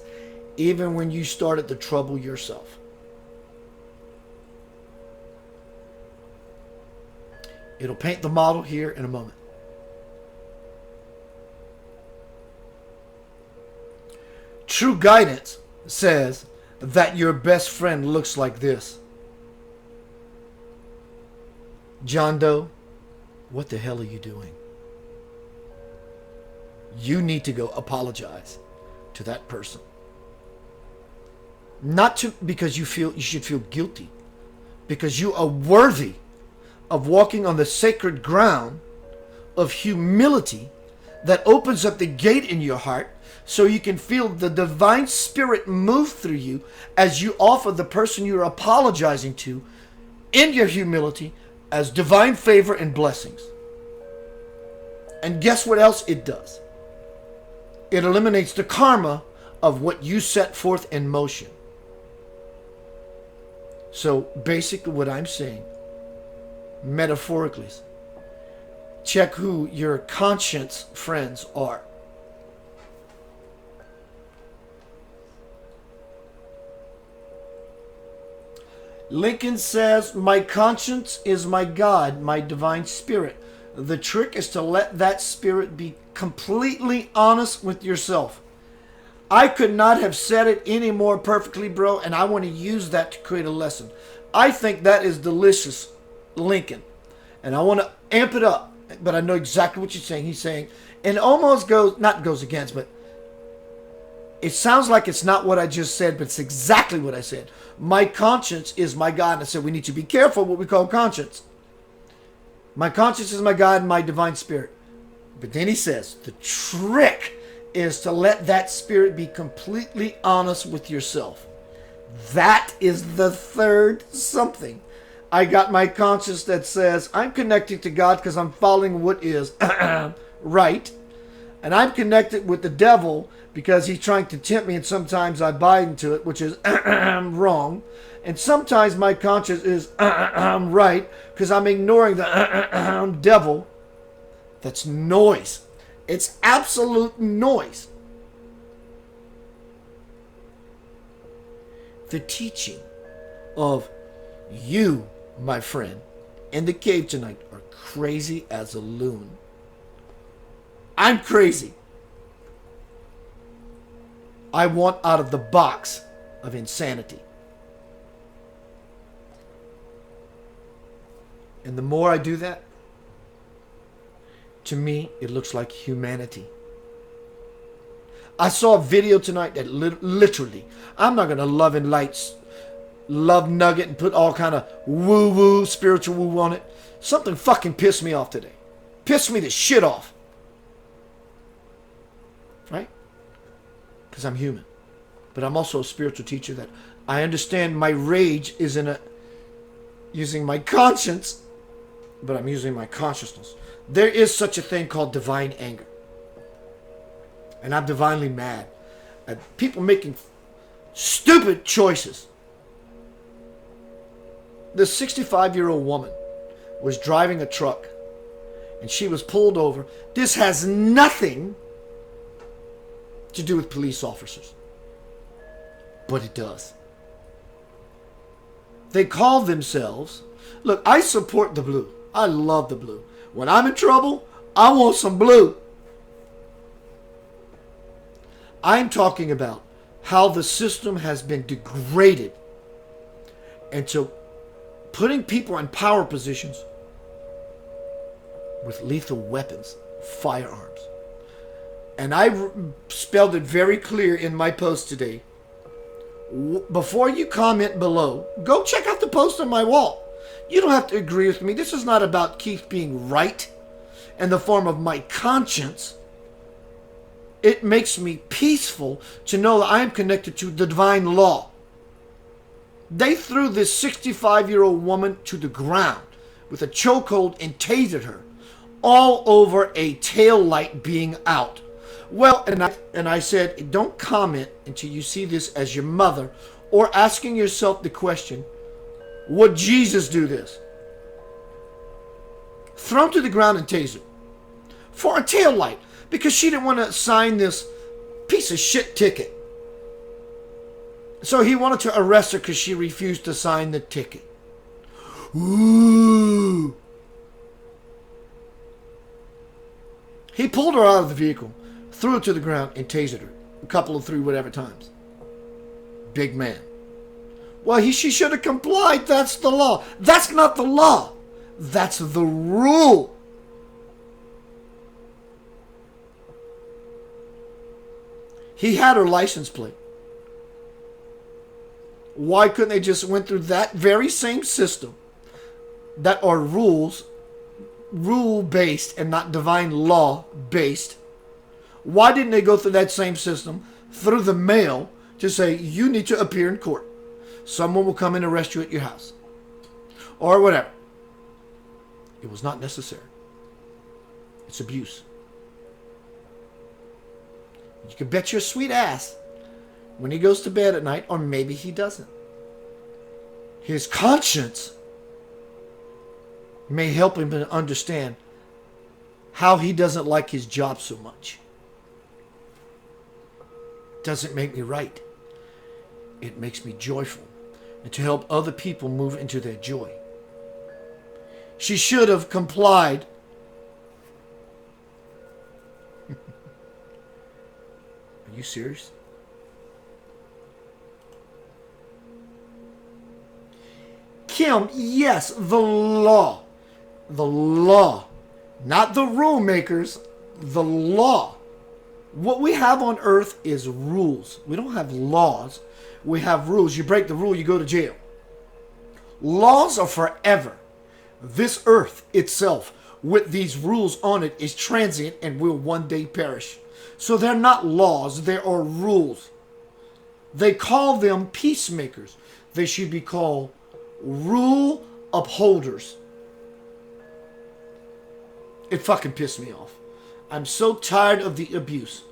even when you started the trouble yourself. It'll paint the model here in a moment. True guidance says that your best friend looks like this. John Doe, what the hell are you doing? You need to go apologize to that person. Not because you should feel guilty, because you are worthy of walking on the sacred ground of humility that opens up the gate in your heart so you can feel the divine spirit move through you as you offer the person you're apologizing to in your humility as divine favor and blessings. And guess what else it does? It eliminates the karma of what you set forth in motion. So basically what I'm saying, metaphorically, check who your conscience friends are. Lincoln says, my conscience is my God, my divine spirit. The trick is to let that spirit be completely honest with yourself. I could not have said it any more perfectly, bro, and I want to use that to create a lesson. I think that is delicious, Lincoln. And I want to amp it up, but I know exactly what you're saying. He's saying, and almost goes against, but it sounds like it's not what I just said, but it's exactly what I said. My conscience is my God. And I said we need to be careful what we call conscience. My conscience is my God and my divine spirit. But then he says, the trick is to let that spirit be completely honest with yourself. That is the third something. I got my conscience that says, I'm connected to God because I'm following what is right. And I'm connected with the devil because he's trying to tempt me, and sometimes I buy into it, which is wrong. And sometimes my conscience is right because I'm ignoring the devil. That's noise. It's absolute noise. The teaching of you, my friend, in the cave tonight are crazy as a loon. I'm crazy. I want out of the box of insanity. And the more I do that, to me, it looks like humanity. I saw a video tonight that literally, I'm not going to love and lights, love nugget and put all kind of woo-woo, spiritual woo on it. Something fucking pissed me off today. Pissed me the shit off. Right? Because I'm human. But I'm also a spiritual teacher that I understand my rage is using my conscience, but I'm using my consciousness. There is such a thing called divine anger. And I'm divinely mad at people making stupid choices. This 65-year-old woman was driving a truck and she was pulled over. This has nothing to do with police officers. But it does. They call themselves Look, I support the blue. I love the blue. When I'm in trouble, I want some blue. I'm talking about how the system has been degraded into putting people in power positions with lethal weapons, firearms. And I spelled it very clear in my post today. Before you comment below, go check out the post on my wall. You don't have to agree with me. This is not about Keith being right in the form of my conscience. It makes me peaceful to know that I am connected to the divine law. They threw this 65-year-old woman to the ground with a chokehold and tasered her, all over a tail light being out. Well, and I said, don't comment until you see this as your mother, or asking yourself the question, would Jesus do this? Thrown to the ground and tasered for a tail light because she didn't want to sign this piece of shit ticket. So he wanted to arrest her because she refused to sign the ticket. Ooh. He pulled her out of the vehicle, threw her to the ground, and tasered her. A couple of 3 whatever times. Big man. Well, she should have complied. That's the law. That's not the law. That's the rule. He had her license plate. Why couldn't they just went through that very same system that are rule-based and not divine law-based? Why didn't they go through that same system through the mail to say, you need to appear in court? Someone will come and arrest you at your house. Or whatever. It was not necessary. It's abuse. You can bet your sweet ass when he goes to bed at night, or maybe he doesn't, his conscience may help him to understand how he doesn't like his job so much. Doesn't make me right. It makes me joyful, and to help other people move into their joy. She should have complied. Are you serious? Kim, yes, the law. The law. Not the rule makers. The law. What we have on earth is rules. We don't have laws. We have rules. You break the rule, you go to jail. Laws are forever. This earth itself, with these rules on it, is transient and will one day perish. So they're not laws, they are rules. They call them peacemakers. They should be called rule upholders. It fucking pissed me off. I'm so tired of the abuse.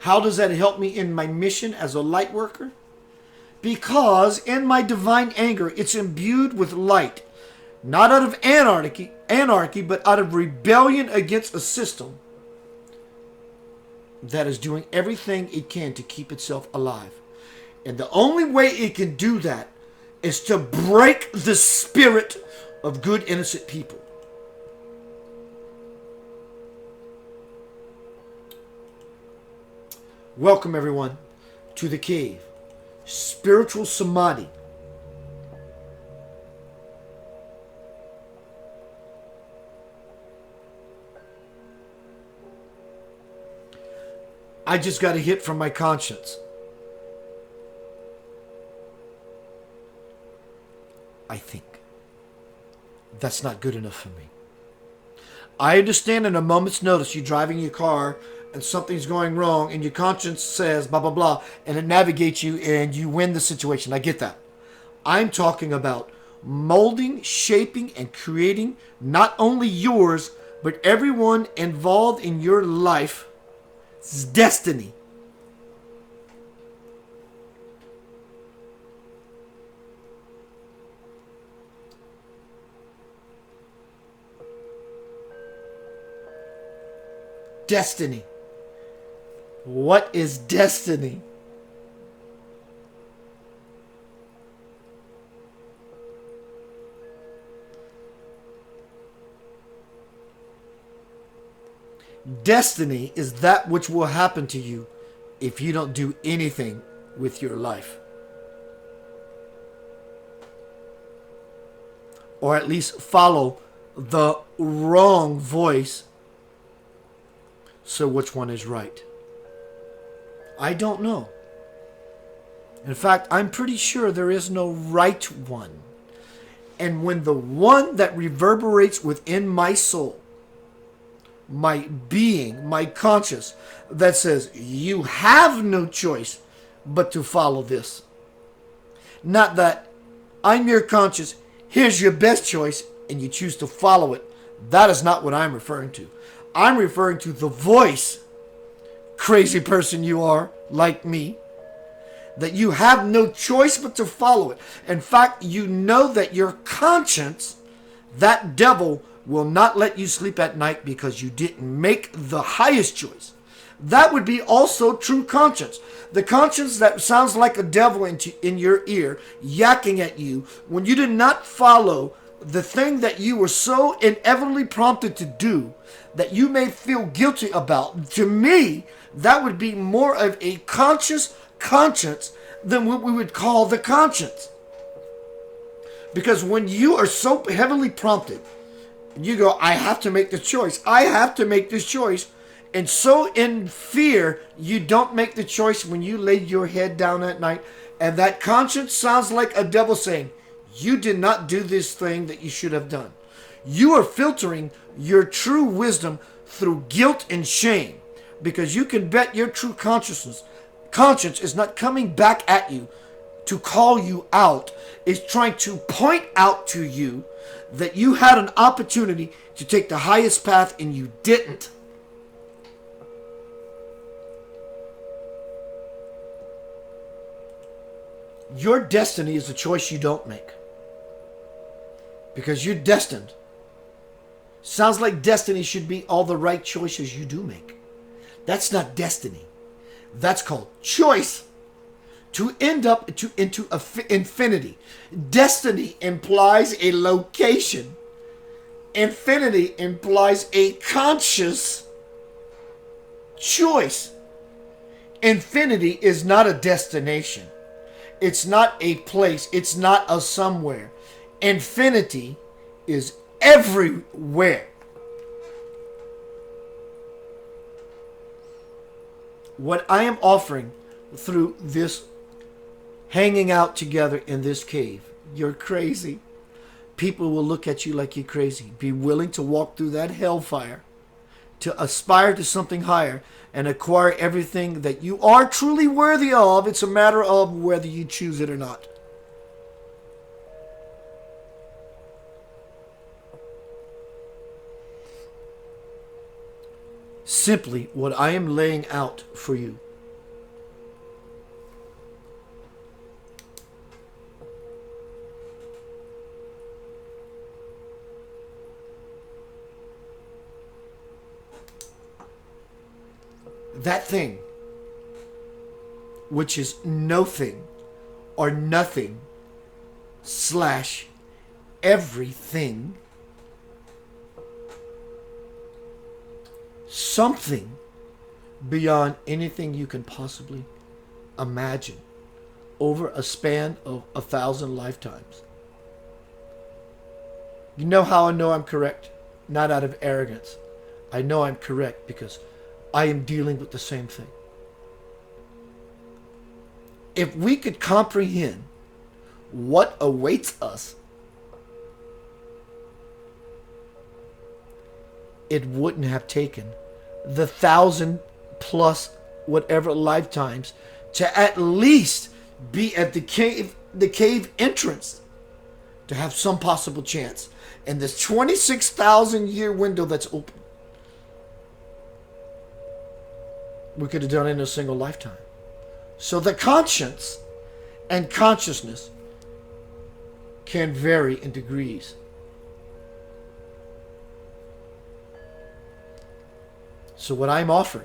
How does that help me in my mission as a light worker? Because in my divine anger, it's imbued with light. Not out of anarchy, but out of rebellion against a system that is doing everything it can to keep itself alive. And the only way it can do that is to break the spirit of good, innocent people. Welcome, everyone, to the cave. Spiritual Samadhi. I just got a hit from my conscience. I think that's not good enough for me. I understand in a moment's notice you're driving your car and something's going wrong and your conscience says blah, blah, blah, and it navigates you and you win the situation. I get that. I'm talking about molding, shaping, and creating not only yours, but everyone involved in your life's destiny. Destiny. What is destiny? Destiny is that which will happen to you if you don't do anything with your life. Or at least follow the wrong voice. So which one is right? I don't know. In fact, I'm pretty sure there is no right one. And when the one that reverberates within my soul, my being, my conscience, that says you have no choice but to follow this. Not that I'm your conscience, here's your best choice, and you choose to follow it. That is not what I'm referring to. I'm referring to the voice, crazy person you are, like me, that you have no choice but to follow it. In fact, you know that your conscience, that devil, will not let you sleep at night because you didn't make the highest choice. That would be also true conscience. The conscience that sounds like a devil in your ear, yakking at you when you did not follow the thing that you were so inevitably prompted to do that you may feel guilty about. To me, that would be more of a conscious conscience than what we would call the conscience. Because when you are so heavily prompted, you go, I have to make this choice. I have to make this choice. And so in fear, you don't make the choice when you lay your head down at night. And that conscience sounds like a devil saying, you did not do this thing that you should have done. You are filtering your true wisdom through guilt and shame. Because you can bet your true conscience is not coming back at you to call you out. It's trying to point out to you that you had an opportunity to take the highest path and you didn't. Your destiny is a choice you don't make. Because you're destined. Sounds like destiny should be all the right choices you do make. That's not destiny. That's called choice. To end up into infinity. Destiny implies a location. Infinity implies a conscious choice. Infinity is not a destination. It's not a place. It's not a somewhere. Infinity is everywhere. What I am offering through this hanging out together in this cave, you're crazy. People will look at you like you're crazy. Be willing to walk through that hellfire to aspire to something higher and acquire everything that you are truly worthy of. It's a matter of whether you choose it or not. Simply what I am laying out for you. That thing, which is no thing or nothing / everything, something beyond anything you can possibly imagine over a span of 1,000 lifetimes. You know how I know I'm correct? Not out of arrogance. I know I'm correct because I am dealing with the same thing. If we could comprehend what awaits us, it wouldn't have taken the 1,000+ whatever lifetimes to at least be at the cave entrance to have some possible chance in this 26,000 year window that's open. We could have done it in a single lifetime. So the conscience and consciousness can vary in degrees. So what I'm offering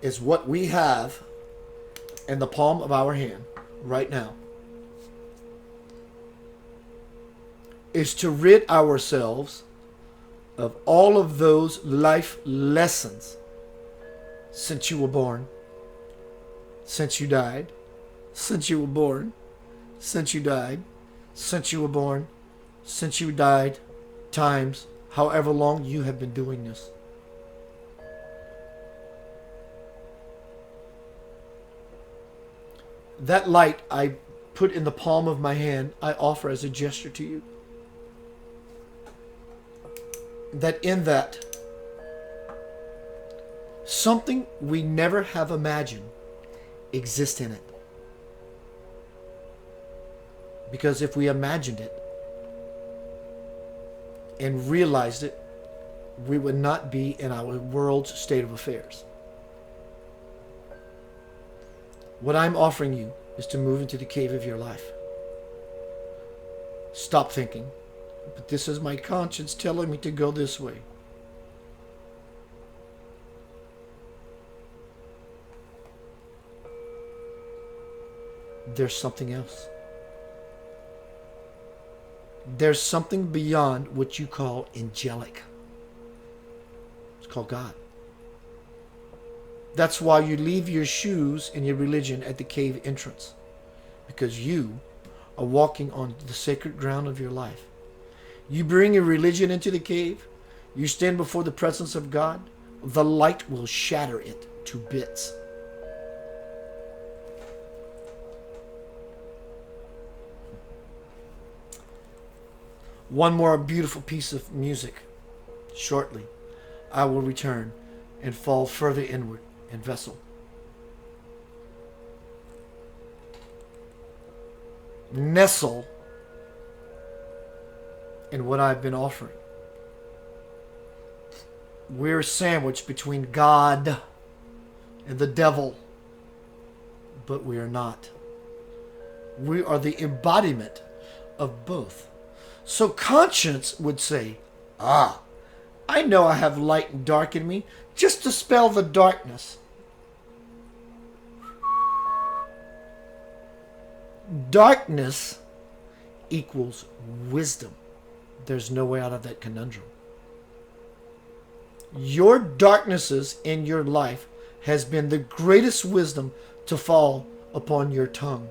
is what we have in the palm of our hand right now. Is to rid ourselves of all of those life lessons since you were born, since you died, since you were born, since you died, since you were born, since you died, times however long you have been doing this. That light I put in the palm of my hand, I offer as a gesture to you. That in that, something we never have imagined exists in it. Because if we imagined it and realized it, we would not be in our world's state of affairs. What I'm offering you is to move into the cave of your life. Stop thinking, but this is my conscience telling me to go this way. There's something else. There's something beyond what you call angelic. It's called God. That's why you leave your shoes and your religion at the cave entrance. Because you are walking on the sacred ground of your life. You bring your religion into the cave, you stand before the presence of God, the light will shatter it to bits. One more beautiful piece of music. Shortly, I will return and fall further inward and vessel. Nestle in what I've been offering. We're sandwiched between God and the devil, but we are not. We are the embodiment of both. So conscience would say, I know I have light and dark in me. Just dispel the darkness. Darkness equals wisdom. There's no way out of that conundrum. Your darknesses in your life has been the greatest wisdom to fall upon your tongue.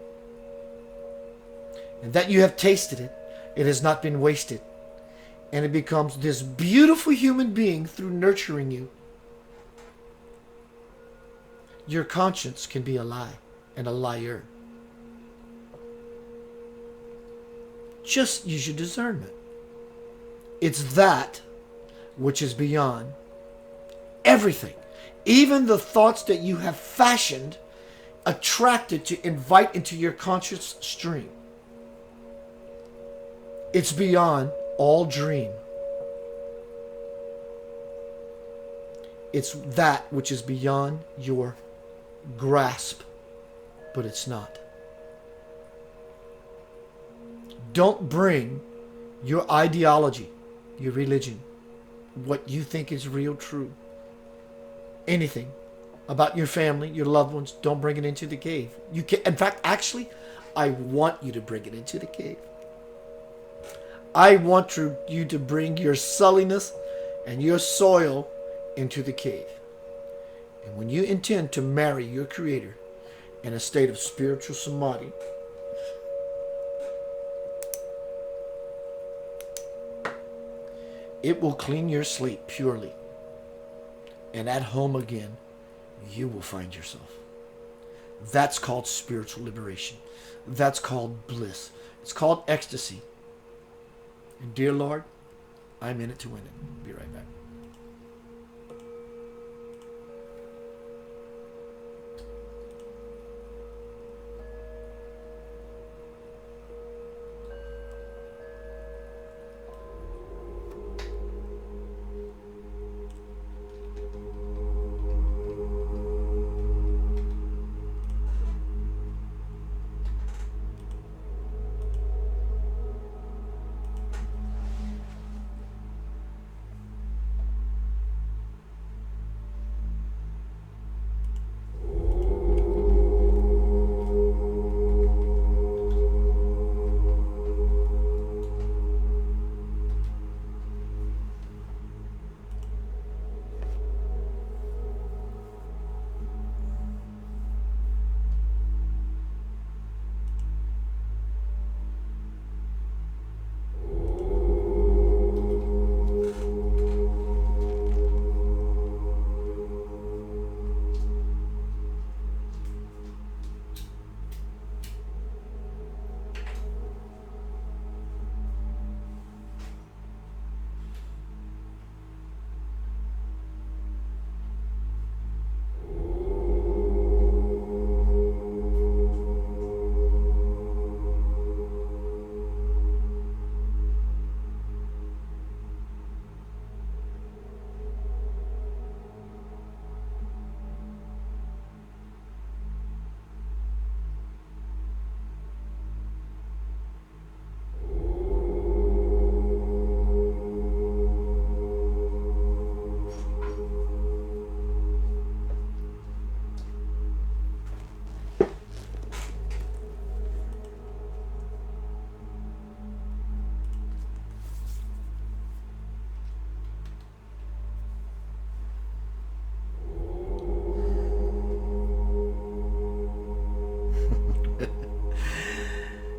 And that you have tasted it, it has not been wasted. And it becomes this beautiful human being through nurturing you. Your conscience can be a lie and a liar. Just use your discernment. It's that which is beyond everything. Even the thoughts that you have fashioned, attracted to invite into your conscious stream. It's beyond all dream. It's that which is beyond your grasp, but it's not. Don't bring your ideology, your religion, what you think is real true, anything about your family, your loved ones, don't bring it into the cave. You can, in fact, actually, I want you to bring it into the cave. I want you to bring your sulliness and your soil into the cave. And when you intend to marry your Creator in a state of spiritual samadhi, it will clean your slate purely. And at home again, you will find yourself. That's called spiritual liberation. That's called bliss. It's called ecstasy. And dear Lord, I'm in it to win it. Be right back.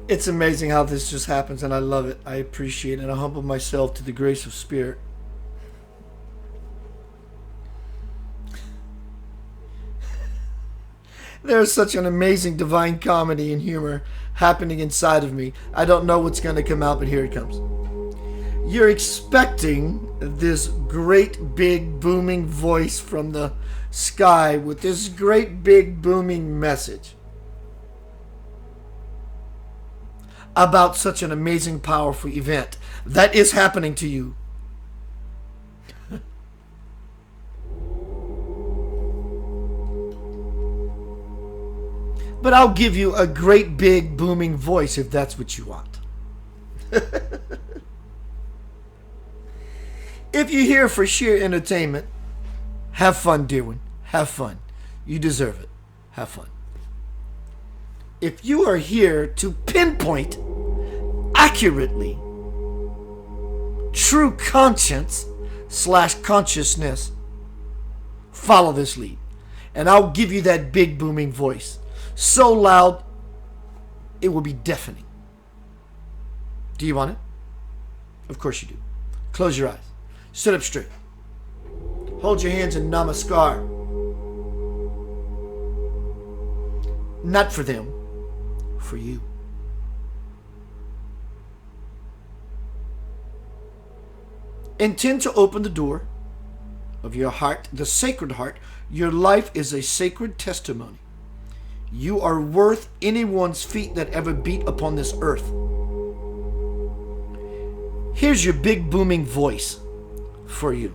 It's amazing how this just happens, and I love it. I appreciate it, and I humble myself to the grace of Spirit. There's such an amazing divine comedy and humor happening inside of me. I don't know what's going to come out, but here it comes. You're expecting this great big booming voice from the sky with this great big booming message about such an amazing, powerful event that is happening to you. But I'll give you a great big booming voice if that's what you want. If you're here for sheer entertainment, have fun, dear one. Have fun. You deserve it. Have fun. If you are here to pinpoint accurately true conscience/consciousness, follow this lead. And I'll give you that big booming voice. So loud, it will be deafening. Do you want it? Of course you do. Close your eyes. Sit up straight. Hold your hands in namaskar. Not for them, for you. Intend to open the door of your heart, the sacred heart. Your life is a sacred testimony. You are worth anyone's feet that ever beat upon this earth. Here's your big booming voice for you.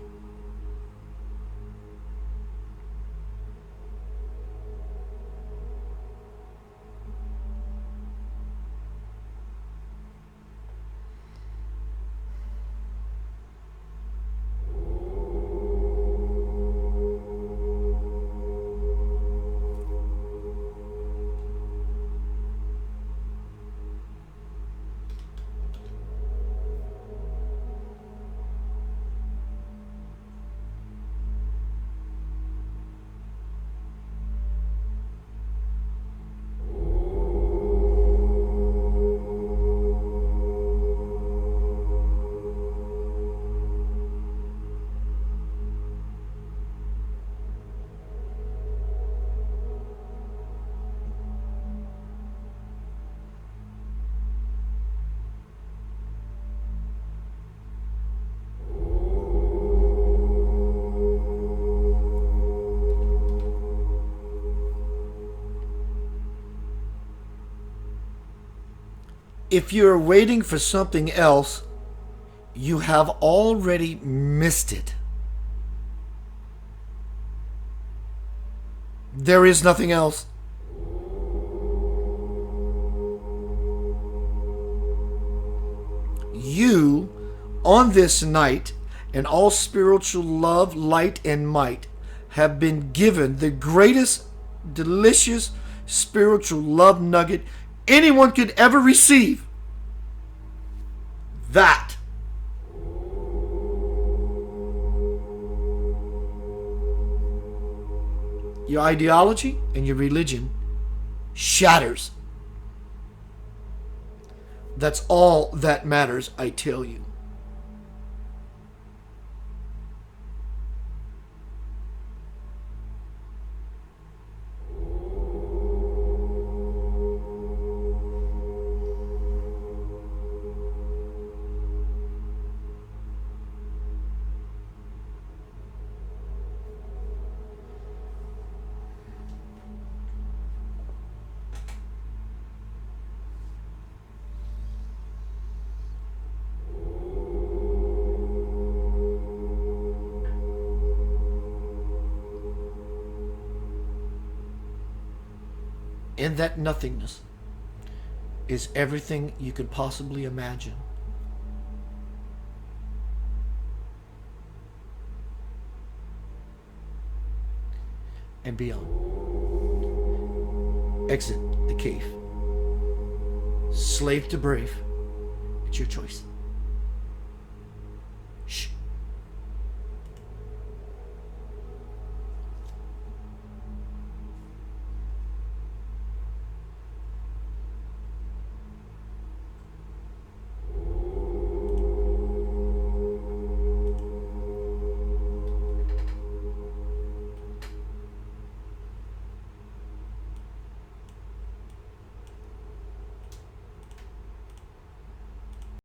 If you're waiting for something else, you have already missed it. There is nothing else. You, on this night, in all spiritual love, light, and might, have been given the greatest, delicious spiritual love nugget anyone could ever receive. That. Your ideology and your religion shatters. That's all that matters, I tell you. In that nothingness is everything you could possibly imagine. And beyond. Exit the cave. Slave to brave. It's your choice.